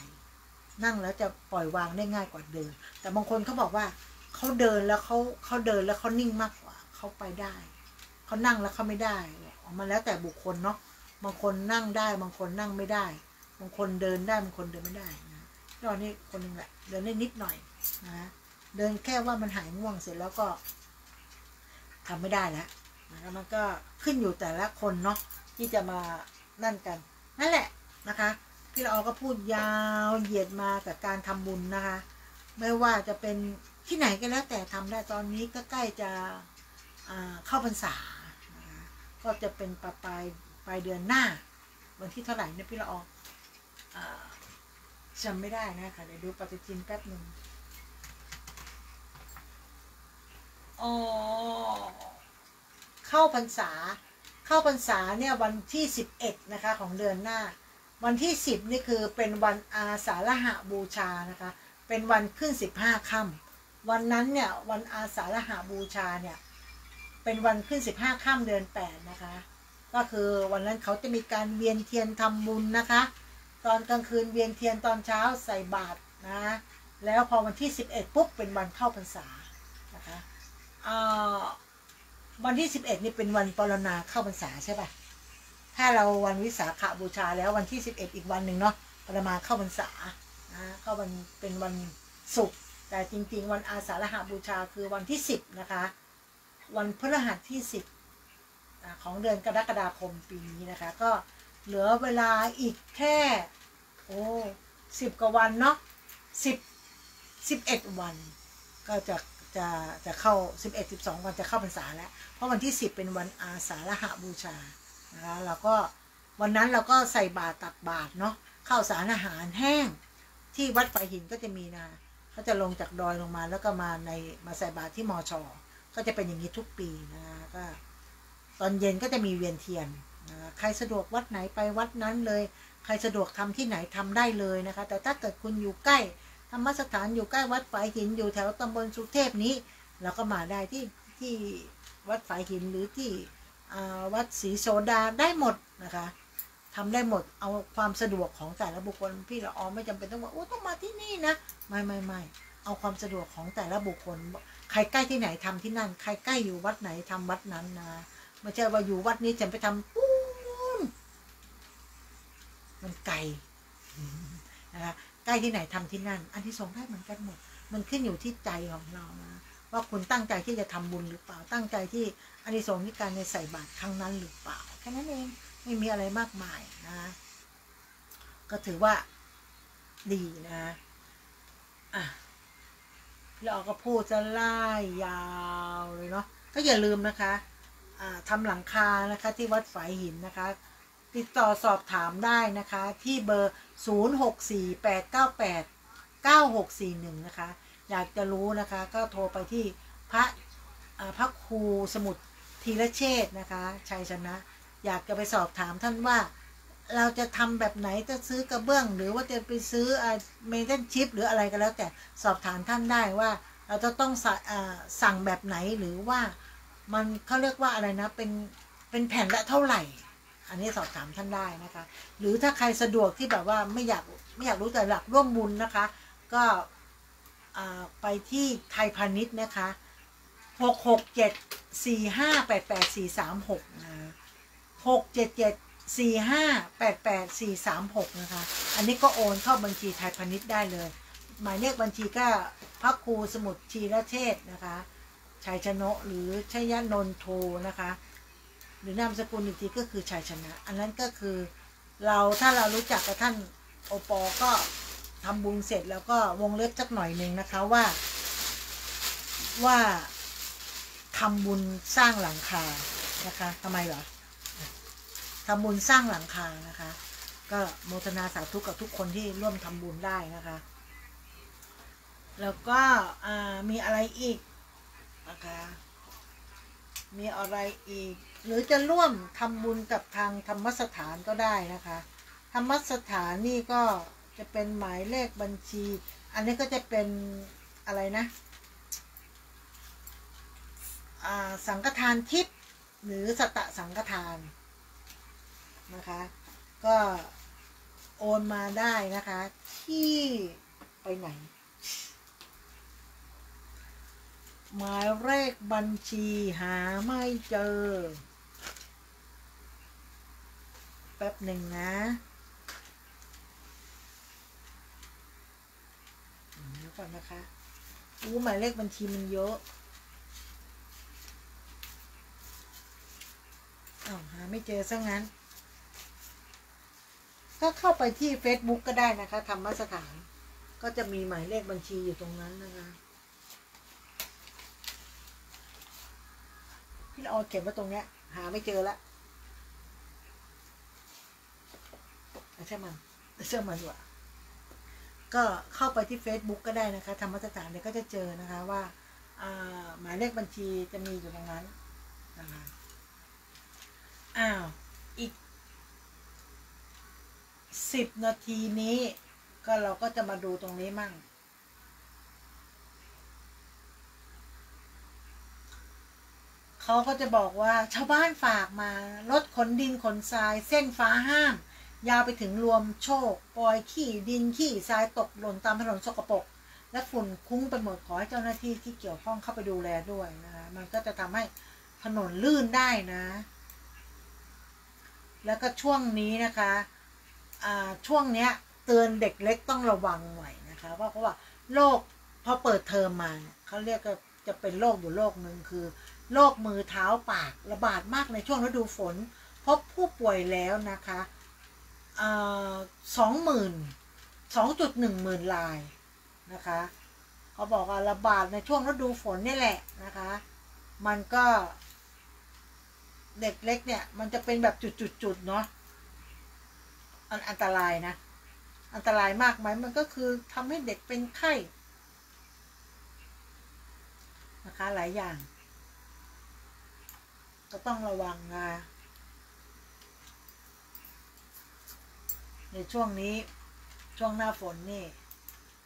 นั่งแล้วจะปล่อยวางได้ง่ายกว่าเดินแต่บางคนเขาบอกว่าเขาเดินแล้วเขาเดินแล้วเขานิ่งมากกว่าเขาไปได้เขานั่งแล้วเขาไม่ได้ออกมาแล้วแต่บุคคลเนาะบางคนนั่งได้บางคนนั่งไม่ได้บางคนเดินได้บางคนเดินไม่ได้นะตอนนี้คนหนึ่งแหละเดินได้นิดหน่อยนะเดินแค่ว่ามันหายง่วงเสร็จแล้วก็ทำไม่ได้แล้วนะมันก็ขึ้นอยู่แต่ละคนเนาะที่จะมานั่นกันนั่นแหละนะคะพี่ละออก็พูดยาวเหยียดมากับการทำบุญนะคะไม่ว่าจะเป็นที่ไหนก็แล้วแต่ทำได้ตอนนี้ก็ใกล้จะเข้าพรรษานะคะก็จะเป็นปลายเดือนหน้าวันที่เท่าไหร่เนี่ยพี่ละออจำไม่ได้นะคะเดี๋ยวดูปฏิทินแป๊บหนึ่งเข้าพรรษาเนี่ยวันที่11นะคะของเดือนหน้าวันที่10นี่คือเป็นวันอาสาฬหบูชานะคะเป็นวันขึ้น15ค่ำวันนั้นเนี่ยวันอาสาฬหบูชาเนี่ยเป็นวันขึ้น15ค่ำเดือน8นะคะก็คือวันนั้นเขาจะมีการเวียนเทียนทำบุญนะคะตอนกลางคืนเวียนเทียนตอนเช้าใส่บาตรนะแล้วพอวันที่11ปุ๊บเป็นวันเข้าพรรษานะคะวันที่11นี่เป็นวันปรณาเข้าพรรษาใช่ป่ะถ้าเราวันวิสาขบูชาแล้ววันที่11อีกวันหนึ่งเนาะปรมาเข้าพรรษานะเข้าวันเป็นวันศุกร์แต่จริงๆวันอาสาฬหบูชาคือวันที่10นะคะวันพฤหัสที่10ของเดือนกรกฎาคมปีนี้นะคะก็เหลือเวลาอีกแค่10 กว่าวันเนาะ11 วันก็จะเข้า11-12 วันจะเข้าพรรษาแล้วเพราะวันที่10เป็นวันอาสาฬหบูชานะคะเราก็วันนั้นเราก็ใส่บาตรตักบาตรเนาะข้าวสารอาหารแห้งที่วัดไฟหินก็จะมีนะเขาจะลงจากดอยลงมาแล้วก็มาใส่บาตรที่มช.ก็จะเป็นอย่างนี้ทุกปีนะก็ตอนเย็นก็จะมีเวียนเทียนนะใครสะดวกวัดไหนไปวัดนั้นเลยใครสะดวกทำที่ไหนทำได้เลยนะคะแต่ถ้าเกิดคุณอยู่ใกล้ธรรมสถานอยู่ใกล้วัดฝายหินอยู่แถวตำบลสุเทพนี้เราก็มาได้ที่วัดฝายหินหรือที่วัดศรีโสดาได้หมดนะคะทำได้หมดเอาความสะดวกของแต่ละบุคคลพี่ละออไม่จำเป็นต้องว่าต้องมาที่นี่นะไม่เอาความสะดวกของแต่ละบุคคลใครใกล้ที่ไหนทำที่นั่นใครใกล้อยู่วัดไหนทำวัดนั้นนะไม่ใช่ว่าอยู่วัดนี้จะไปทำปูนมันไกลนะคะใกล้ที่ไหนทำที่นั่นอันที่สองได้เหมือนกันหมดมันขึ้นอยู่ที่ใจของเรานะว่าคุณตั้งใจที่จะทำบุญหรือเปล่าตั้งใจที่อานิสงส์ที่การในใส่บาตรครั้งนั้นหรือเปล่าแค่นั้นเองไม่มีอะไรมากมายนะก็ถือว่าดีนะเราก็พูดจะไล่ยาวเลยเนาะก็อย่าลืมนะคะทำหลังคานะคะที่วัดฝายหินนะคะติดต่อสอบถามได้นะคะที่เบอร์0648989641นะคะอยากจะรู้นะคะก็โทรไปที่พระครูสมุทรธีรเชษฐ์นะคะชัยชนะอยากจะไปสอบถามท่านว่าเราจะทำแบบไหนจะซื้อกระเบื้องหรือว่าจะไปซื้อเมทัลชิปหรืออะไรก็แล้วแต่สอบถามท่านได้ว่าเราจะต้องสั่งแบบไหนหรือว่ามันเขาเรียกว่าอะไรนะเป็นแผ่นละเท่าไหร่อันนี้สอบถามท่านได้นะคะหรือถ้าใครสะดวกที่แบบว่าไม่อยากรู้แต่หลักร่วมบุญนะคะก็ไปที่ไทยพาณิชย์นะคะ66745884436นะ67745884436นะคะอันนี้ก็โอนเข้าบัญชีไทยพาณิชย์ได้เลยหมายเลขบัญชีก็พระครูสมุทรธีรเชษฐ์นะคะชัยชนะหรือชยนนโทนะคะหรือนามสกุลอีกทีก็คือชัยชนะอันนั้นก็คือถ้าเรารู้จักกับท่านโอปอก็ทำบุญเสร็จแล้วก็วงเล็บสักหน่อยหนึ่งนะคะว่าทำบุญสร้างหลังคานะคะทำไมเหรอทำบุญสร้างหลังคานะคะก็โมทนาสาธุกับทุกคนที่ร่วมทำบุญได้นะคะแล้วก็มีอะไรอีกนะคะ มีอะไรอีกหรือจะร่วมทำบุญกับทางธรรมสถานก็ได้นะคะธรรมสถานนี่ก็จะเป็นหมายเลขบัญชีอันนี้ก็จะเป็นอะไรนะสังฆทานทิพย์หรือสัตตสังฆทานนะคะก็โอนมาได้นะคะที่ไปไหนหมายเลขบัญชีหาไม่เจอแป๊บหนึ่งนะเดี๋ยวก่อนนะคะหมายเลขบัญชีมันเยอะหาไม่เจอซะงั้นก็เข้าไปที่ Facebook ก็ได้นะคะธรรมสถานก็จะมีหมายเลขบัญชีอยู่ตรงนั้นนะคะพี่ละออเก็บไว้ตรงเนี้ยหาไม่เจอละใช่มันว่ะก็เข้าไปที่ Facebook ก็ได้นะคะธรรมสถานเดี๋ยวก็จะเจอนะคะว่าหมายเลขบัญชีจะมีอยู่ตรงนั้นนะคะอีก10 นาทีนี้ก็เราก็จะมาดูตรงนี้มั่งเขาก็จะบอกว่าชาวบ้านฝากมารถขนดินขนทรายเส้นฟ้าห้ามยาวไปถึงรวมโชคปล่อยขี้ดินขี้ทรายตกหล่นตามถนนสกปรกและฝุ่นคุ้งไปหมดขอให้เจ้าหน้าที่ที่เกี่ยวข้องเข้าไปดูแลด้วยนะคะมันก็จะทำให้ถนนลื่นได้นะแล้วก็ช่วงนี้นะคะช่วงเนี้ยเตือนเด็กเล็กต้องระวังหน่อยนะคะเพราะว่าโรคพอเปิดเทอมมาเขาเรียกจะเป็นโรคอยู่โรคหนึ่งคือโรคมือเท้าปากระบาดมากในช่วงฤดูฝนพบผู้ป่วยแล้วนะคะ2.1 หมื่นรายนะคะเขาบอกว่าระบาดในช่วงฤดูฝนนี่แหละนะคะมันก็เด็กเล็กเนี่ยมันจะเป็นแบบจุดๆเนาะอันตรายนะอันตรายมากไหมมันก็คือทำให้เด็กเป็นไข้นะคะหลายอย่างก็ต้องระวังนะในช่วงนี้ช่วงหน้าฝนนี่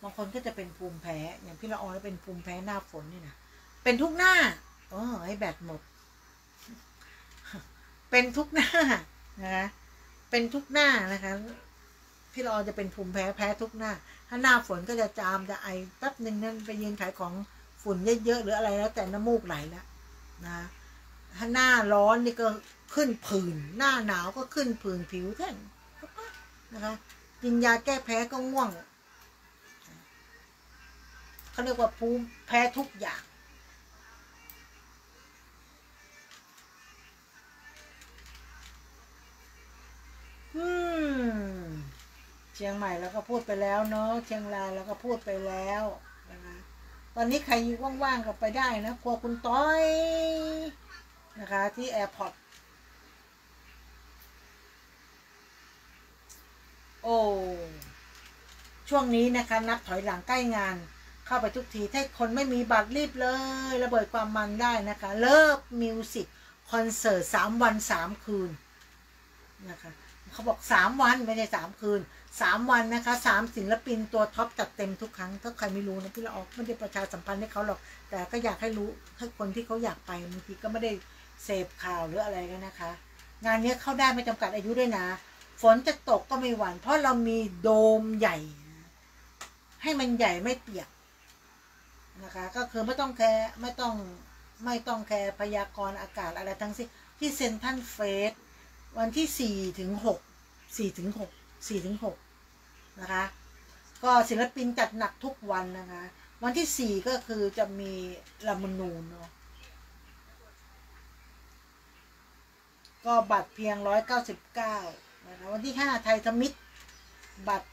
บางคนก็จะเป็นภูมิแพ้อย่างพี่ละออนเป็นภูมิแพ้หน้าฝนนี่นะเป็นทุกหน้าให้แบตหมดเป็นทุกหน้านะคะเป็นทุกหน้านะคะพี่ละออนจะเป็นภูมิแพ้ทุกหน้าถ้าหน้าฝนก็จะจามจะไอแป๊บหนึ่งนั่นไปยืนขายของฝุ่นเยอะๆหรืออะไรแล้วแต่น้ำมูกไหลแล้วนะถ้าหน้าร้อนนี่ก็ขึ้นผื่นหน้าหนาวก็ขึ้นผื่นผิวแท่งนะคะกินยาแก้แพ้ก็ง่วงเขาเรียกว่าภูมิแพ้ทุกอย่างเชียงใหม่แล้วก็พูดไปแล้วเนาะเชียงรายแล้วก็พูดไปแล้วนะคะตอนนี้ใครว่างๆก็ไปได้นะครัวคุณต้อยนะคะที่แอร์พอร์ตช่วงนี้นะคะนับถอยหลังใกล้งานเข้าไปทุกทีถ้าคนไม่มีบัตรรีบเลยระเบิดความมันได้นะคะเลิฟมิวสิกคอนเสิร์ต3 วัน 3 คืนนะคะเขาบอก3 วันไม่ใช่3 คืน3 วันนะคะ3 ศิลปินตัวท็อปจัดเต็มทุกครั้งถ้าใครไม่รู้นะพี่ละออกไม่ได้ประชาสัมพันธ์ให้เขาหรอกแต่ก็อยากให้รู้ให้คนที่เขาอยากไปบางทีก็ไม่ได้เสพข่าวหรืออะไรกันนะคะงานนี้เข้าได้ไม่จำกัดอายุด้วยนะฝนจะตกก็ไม่หวั่นเพราะเรามีโดมใหญ่ให้มันใหญ่ไม่เปียกนะคะก็คือไม่ต้องแคร์ไม่ต้องแคร์พยากรณ์อากาศอะไรทั้งสิ้นที่เซ็นทรัลเฟสวันที่4 ถึง 6นะคะก็ศิลปินจัดหนักทุกวันนะคะวันที่4ก็คือจะมีละมุนูนเนาะก็บัตรเพียง199นะคะวันที่5ไทยทมิตรบัตร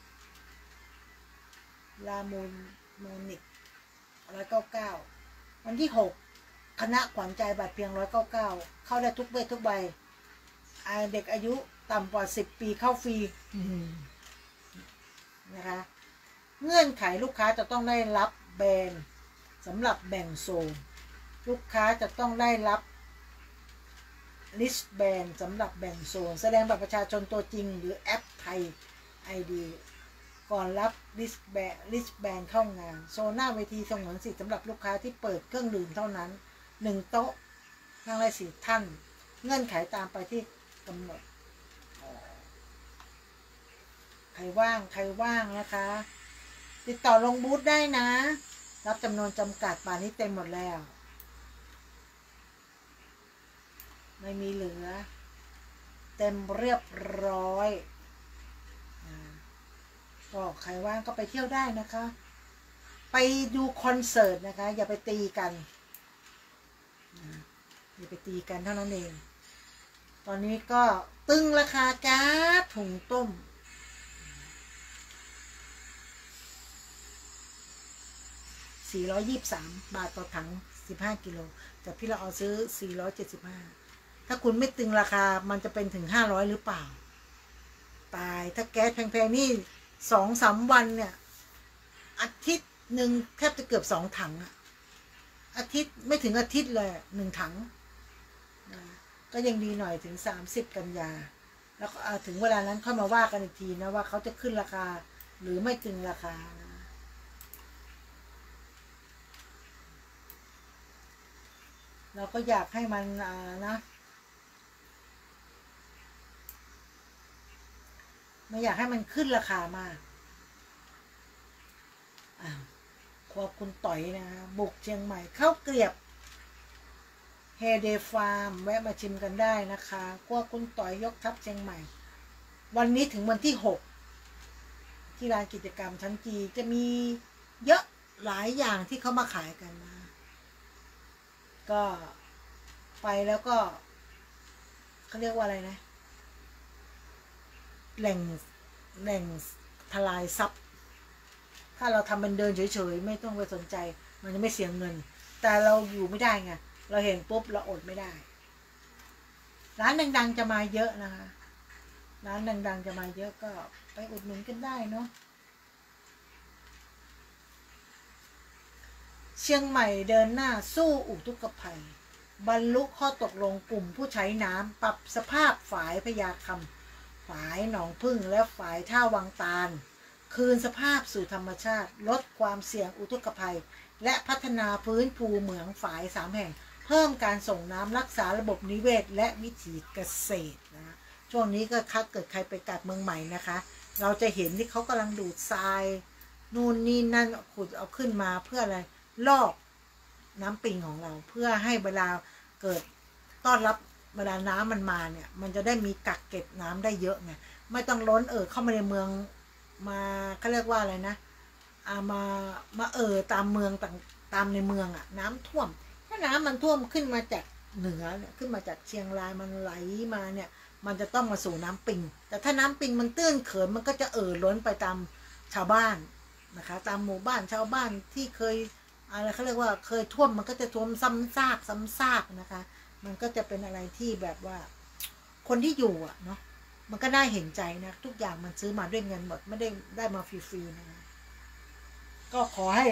299ลามูนโมนิก199วันที่6คณะขวัญใจบัตรเพียง199เข้าได้ทุกเพศทุกใบเด็กอายุต่ำกว่า10 ปีเข้าฟรีนะคะเงื่อนไขลูกค้าจะต้องได้รับแบรนด์สำหรับแบ่งโซน ลูกค้าจะต้องได้รับลิสต์แบนสำหรับแบ่งโซนแสดงบัตรประชาชนตัวจริงหรือแอปไทย ID ก่อนรับลิสต์แบนเข้างานโซนหน้าเวทีสงวนสิทธิ์สำหรับลูกค้าที่เปิดเครื่องดื่มเท่านั้น1 โต๊ะนั่งได้4 ท่านเงื่อนไขตามไปที่กำหนดใครว่างนะคะติดต่อลงบูธได้นะรับจำนวนจำกัดป่านนี้เต็มหมดแล้วไม่มีเหลือเต็มเรียบร้อยก็ใครว่างก็ไปเที่ยวได้นะคะไปดูคอนเสิร์ตนะคะอย่าไปตีกันอย่าไปตีกันเท่านั้นเองตอนนี้ก็ตึงราคาก๊าซถุงต้ม423 บาทต่อถัง15 กิโลแต่พี่เราเอาซื้อ475ถ้าคุณไม่ตึงราคามันจะเป็นถึง500หรือเปล่าตายถ้าแก๊สแพงๆนี่2-3 วันเนี่ยอาทิตย์หนึ่งแทบจะเกือบ2 ถังอาทิตย์ไม่ถึงอาทิตย์เลย1 ถังก็ยังดีหน่อยถึง30 กันยาแล้วก็ถึงเวลานั้นค่อยมาว่ากันอีกทีนะว่าเขาจะขึ้นราคาหรือไม่ตึงราคาเราก็อยากให้มันนะไม่อยากให้มันขึ้นราคามากครัวคุณต่อยนะบุกเชียงใหม่ข้าวเกลียบเฮเดฟาร์มแวะมาชิมกันได้นะคะครัวคุณต่อยยกทัพเชียงใหม่วันนี้ถึงวันที่6ที่ลานกิจกรรมชั้นจีจะมีเยอะหลายอย่างที่เขามาขายกันนะก็ไปแล้วก็เขาเรียกว่าอะไรนะแหล่งทลายทรัพย์ถ้าเราทำเป็นเดินเฉยๆไม่ต้องไปสนใจมันจะไม่เสียเงินแต่เราอยู่ไม่ได้ไงเราเห็นปุ๊บเราอดไม่ได้ร้านดังๆจะมาเยอะนะคะร้านดังๆจะมาเยอะก็ไปอุดหนุนกันได้เนาะเชียงใหม่เดินหน้าสู้อุทกภัยบรรลุข้อตกลงกลุ่มผู้ใช้น้ำปรับสภาพฝายพญาคำฝายหนองพึ่งและฝายท่าวังตาลคืนสภาพสู่ธรรมชาติลดความเสี่ยงอุทกภัยและพัฒนาฟื้นฟูเหมืองฝาย3 แห่งเพิ่มการส่งน้ำรักษาระบบนิเวศและวิถีเกษตรนะช่วงนี้ก็เกิดใครไปกัดเมืองใหม่นะคะเราจะเห็นที่เขากำลังดูดทรายนู่นนี่นั่นขุดเอาขึ้นมาเพื่ออะไรลอกน้ำปิงของเราเพื่อให้เวลาเกิดต้อนรับเวลาน้ำมันมาเนี่ยมันจะได้มีกักเก็บน้ำได้เยอะไงไม่ต้องล้นเข้ามาในเมืองมาเขาเรียกว่าอะไรนะมาตามเมืองตามในเมืองน้ำท่วมถ้าน้ำมันท่วมขึ้นมาจากเหนือเนี่ยขึ้นมาจากเชียงรายมันไหลมาเนี่ยมันจะต้องมาสู่น้ำปิงแต่ถ้าน้ำปิงมันตื้นเขินมันก็จะล้นไปตามชาวบ้านนะคะตามหมู่บ้านชาวบ้านที่เคยอะไรเขาเรียกว่าเคยท่วมมันก็จะท่วมซ้ำซากนะคะมันก็จะเป็นอะไรที่แบบว่าคนที่อยู่เนาะมันก็น่าเห็นใจนะทุกอย่างมันซื้อมาด้วยเงินหมดไม่ได้มาฟรีๆนะก็ขอให้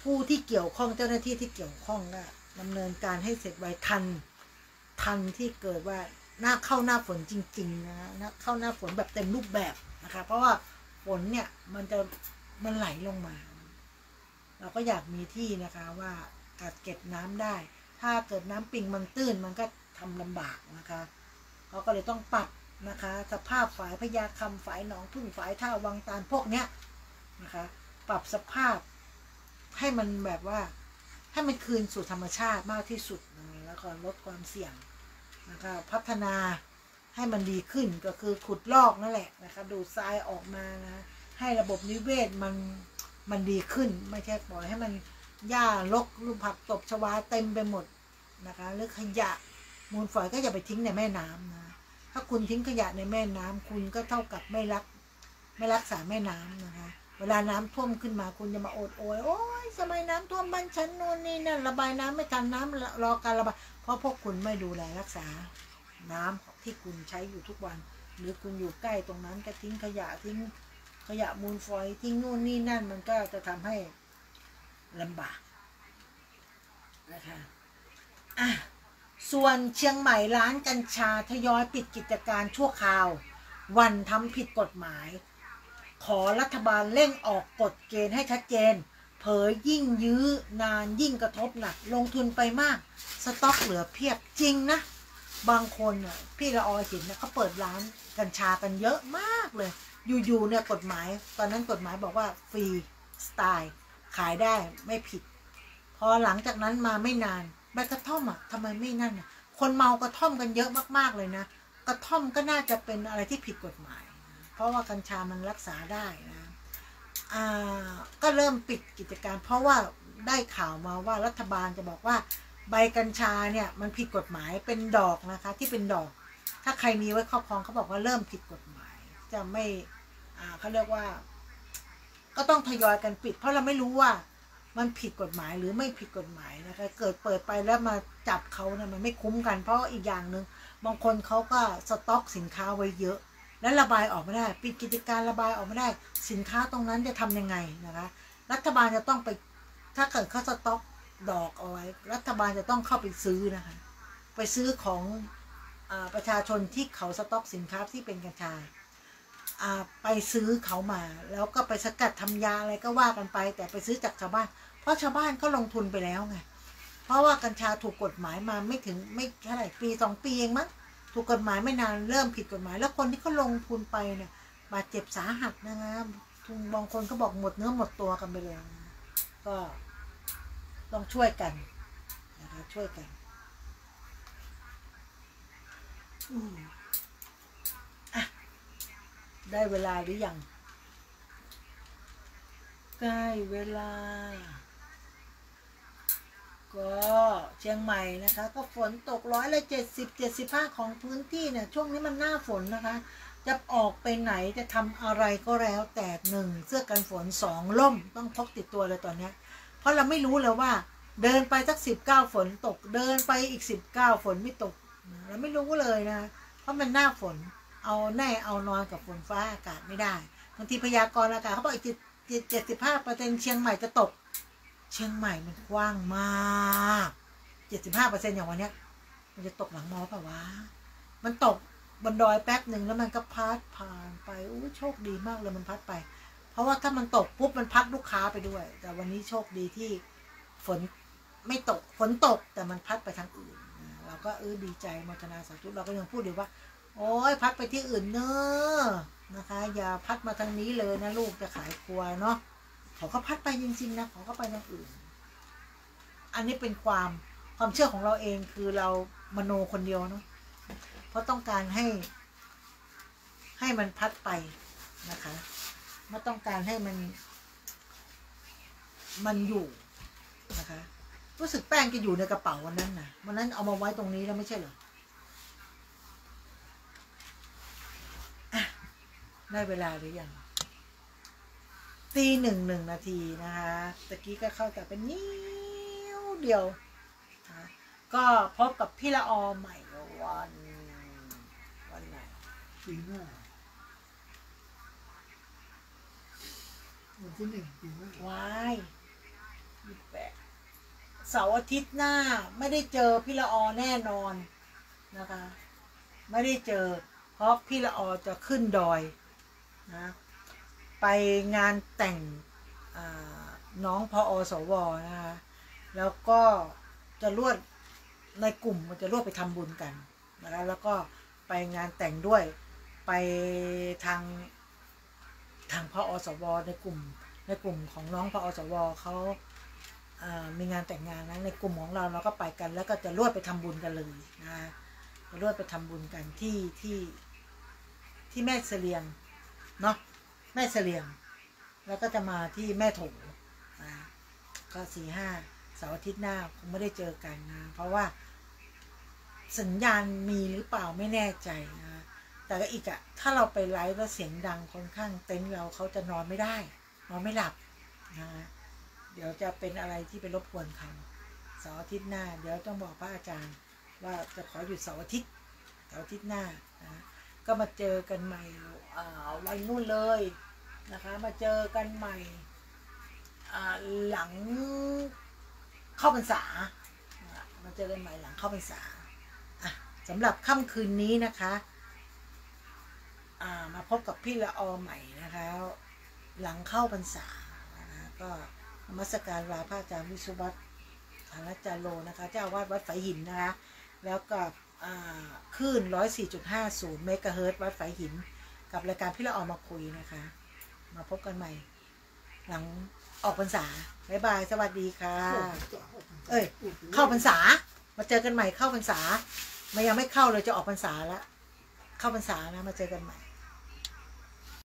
ผู้ที่เกี่ยวข้องเจ้าหน้าที่ที่เกี่ยวข้องก็ดำเนินการให้เสร็จไวทันที่เกิดว่าเข้าหน้าฝนจริงๆนะเข้าหน้าฝนแบบเต็มรูปแบบนะคะเพราะว่าฝนเนี่ยมันไหลลงมาเราก็อยากมีที่นะคะว่ากักเก็บน้ำได้ถ้าเกิดน้ำปิงมันตื้นมันก็ทำลำบากนะคะเขาก็เลยต้องปรับนะคะสภาพฝายพญาคำฝายหนองพึ่งฝายท่าวังตาลพวกเนี้ยนะคะปรับสภาพให้มันแบบว่าให้มันคืนสู่ธรรมชาติมากที่สุดแล้วก็ลดความเสี่ยงนะคะพัฒนาให้มันดีขึ้นก็คือขุดลอกนั่นแหละนะคะดูดทรายออกมานะให้ระบบนิเวศมันดีขึ้นไม่ใช่ปล่อยให้มันหญ้ารกลูกผักตบชวาเต็มไปหมดนะคะหรือขยะมูลฝอยก็อย่าไปทิ้งในแม่น้ำนะถ้าคุณทิ้งขยะในแม่น้ำคุณก็เท่ากับไม่รักษาแม่น้ำนะคะเวลาน้ำท่วมขึ้นมาคุณจะมาโอดโอยโอ้ยสมัยน้ำท่วมบ้านฉันโน่นนี่นั่นระบายน้ำไม่ทันน้ำรอการระบายเพราะพวกคุณไม่ดูแลรักษาน้ำที่คุณใช้อยู่ทุกวันหรือคุณอยู่ใกล้ตรงนั้นก็ทิ้งขยะมูลฝอยทิ้งนู่นนี่นั่นมันก็จะทำให้ลำบาก นะคะส่วนเชียงใหม่ร้านกัญชาทยอยปิดกิจการชั่วคราววันทำผิดกฎหมายขอรัฐบาลเร่งออกกฎเกณฑ์ให้ชัดเจนเผยยิ่งยื้อนานยิ่งกระทบหนักลงทุนไปมากสต็อกเหลือเพียบจริงนะบางคนพี่ละออเห็นนะเขาเปิดร้านกัญชากันเยอะมากเลยอยู่ๆเนี่ยกฎหมายตอนนั้นกฎหมายบอกว่าฟรีสไตล์ขายได้ไม่ผิดพอหลังจากนั้นมาไม่นานใบกระท่อมทำไมไม่นั่นคนเมากระท่อมกันเยอะมากๆเลยนะกระท่อมก็น่าจะเป็นอะไรที่ผิดกฎหมายเพราะว่ากัญชามันรักษาได้นะก็เริ่มปิดกิจการเพราะว่าได้ข่าวมาว่ารัฐบาลจะบอกว่าใบกัญชาเนี่ยมันผิดกฎหมายเป็นดอกนะคะที่เป็นดอกถ้าใครมีไว้ครอบครองเขาบอกว่าเริ่มผิดกฎหมายจะไม่เขาเรียกว่าก็ต้องทยอยกันปิดเพราะเราไม่รู้ว่ามันผิดกฎหมายหรือไม่ผิดกฎหมายนะคะเกิดเปิดไปแล้วมาจับเขาเนี่ยมันไม่คุ้มกันเพราะอีกอย่างหนึ่งบางคนเขาก็สต็อกสินค้าไว้เยอะและระบายออกไม่ได้ปิดกิจการระบายออกไม่ได้สินค้าตรงนั้นจะทำยังไงนะคะรัฐบาลจะต้องไปถ้าเกิดเขาสต็อกดอกเอาไว้รัฐบาลจะต้องเข้าไปซื้อนะคะไปซื้อของประชาชนที่เขาสต็อกสินค้าที่เป็นกัญชาไปซื้อเขามาแล้วก็ไปสกัดทำยาอะไรก็ว่ากันไปแต่ไปซื้อจากชาวบ้านเพราะชาวบ้านก็ลงทุนไปแล้วไงเพราะว่ากัญชาถูกกฎหมายมาไม่เท่าไหร่ปี2 ปีเองมั้งถูกกฎหมายไม่นานเริ่มผิดกฎหมายแล้วคนที่เขาลงทุนไปเนี่ยบาดเจ็บสาหัสนะครับบางคนก็บอกหมดเนื้อหมดตัวกันไปเลยก็ต้องช่วยกันนะคะช่วยกันได้เวลาหรือยังใกล้เวลาก็เชียงใหม่นะคะก็ฝนตก70-75%ของพื้นที่เนี่ยช่วงนี้มันหน้าฝนนะคะจะออกไปไหนจะทำอะไรก็แล้วแต่1เสื้อกันฝน2ล่มต้องพกติดตัวเลยตอนนี้เพราะเราไม่รู้เลยว่าเดินไปสัก19ฝนตกเดินไปอีก19ฝนไม่ตกเราไม่รู้เลยนะเพราะมันหน้าฝนเอาแน่เอานอนกับฝนฟ้าอากาศไม่ได้บางทีพยากรณ์อากาศเขาบอกอีก75%เชียงใหม่จะตกเชียงใหม่มันกว้างมาก75%อย่างวันเนี้ยมันจะตกหลังมอป่ะวะมันตกบนดอยแป๊บหนึ่งแล้วมันก็พัดผ่านไปโชคดีมากเลยมันพัดไปเพราะว่าถ้ามันตกปุ๊บมันพัดลูกค้าไปด้วยแต่วันนี้โชคดีที่ฝนไม่ตกฝนตกแต่มันพัดไปทางอื่นเราก็ดีใจโมทนาสาธุเราก็ยังพูดอยู่ว่าโอ้ยพัดไปที่อื่นเนอะนะคะอย่าพัดมาทางนี้เลยนะลูกจะขายครัวเนาะเขาก็พัดไปจริงๆนะเขาก็ไปทางอื่นอันนี้เป็นความเชื่อของเราเองคือเรามโนคนเดียวเนาะเพราะต้องการให้มันพัดไปนะคะไม่ต้องการให้มันอยู่นะคะรู้สึกแป้งจะอยู่ในกระเป๋าวันนั้นนะวันนั้นเอามาไว้ตรงนี้แล้วไม่ใช่เหรอได้เวลาหรือยังตี1 นาทีนะคะตะกี้ก็เข้าแต่เป็นนิ้วเดียวก็พบกับพี่ละออใหม่วันไหนปีหน้าวันที่1 ปีหน้าวาย28เสาร์อาทิตย์หน้าไม่ได้เจอพี่ละออแน่นอนนะคะไม่ได้เจอเพราะพี่ละออจะขึ้นดอยนะไปงานแต่งน้องพอสวนะคะแล้วก็จะรวดในกลุ่มมันจะรวดไปทำบุญกันนะคะแล้วก็ไปงานแต่งด้วยไปทางพอสวในกลุ่มของน้องพอสวเขามีงานแต่งงานนะในกลุ่มของเราก็ไปกันแล้วก็จะรวดไปทำบุญกันเลยนะจะรวดไปทำบุญกันที่แม่เสลียงเนาะแม่เสลียงแล้วก็จะมาที่แม่โถก็4-5เสาร์อาทิตย์หน้าคงไม่ได้เจอกันนะเพราะว่าสัญญาณมีหรือเปล่าไม่แน่ใจนะแต่ก็อีกถ้าเราไปไลฟ์แล้วเสียงดังค่อนข้างเต็นท์เราเขาจะนอนไม่ได้นอนไม่หลับนะเดี๋ยวจะเป็นอะไรที่ไปรบกวนเขาเสาร์อาทิตย์หน้าเดี๋ยวต้องบอกพระอาจารย์ว่าจะขอหยุดเสาร์อาทิตย์หน้านะก็มาเจอกันใหม่วันนู่นเลยนะคะมาเจอกันใหม่หลังเข้าพรรษา เจอกันใหม่หลังเข้าพรรษาสำหรับค่ำคืนนี้นะคะมาพบกับพี่ละออใหม่นะคะหลังเข้าพรรษานะคะก็นมัสการลาพระอาจารย์วิสุวัฒน์ฐานาจารย์โลนะคะเจ้าอาวาสวัดฝายหินนะคะแล้วก็คลื่น 104.50 เมกะเฮิรตซ์วัดฝายหินกับรายการพี่ละออมาคุยนะคะมาพบกันใหม่หลังออกพรรษาบ๊ายบายสวัสดีค่ะเข้าพรรษามาเจอกันใหม่เข้าพรรษามันยังไม่เข้าเลยจะออกพรรษาแล้วเข้าพรรษานะมาเจอกันใหม่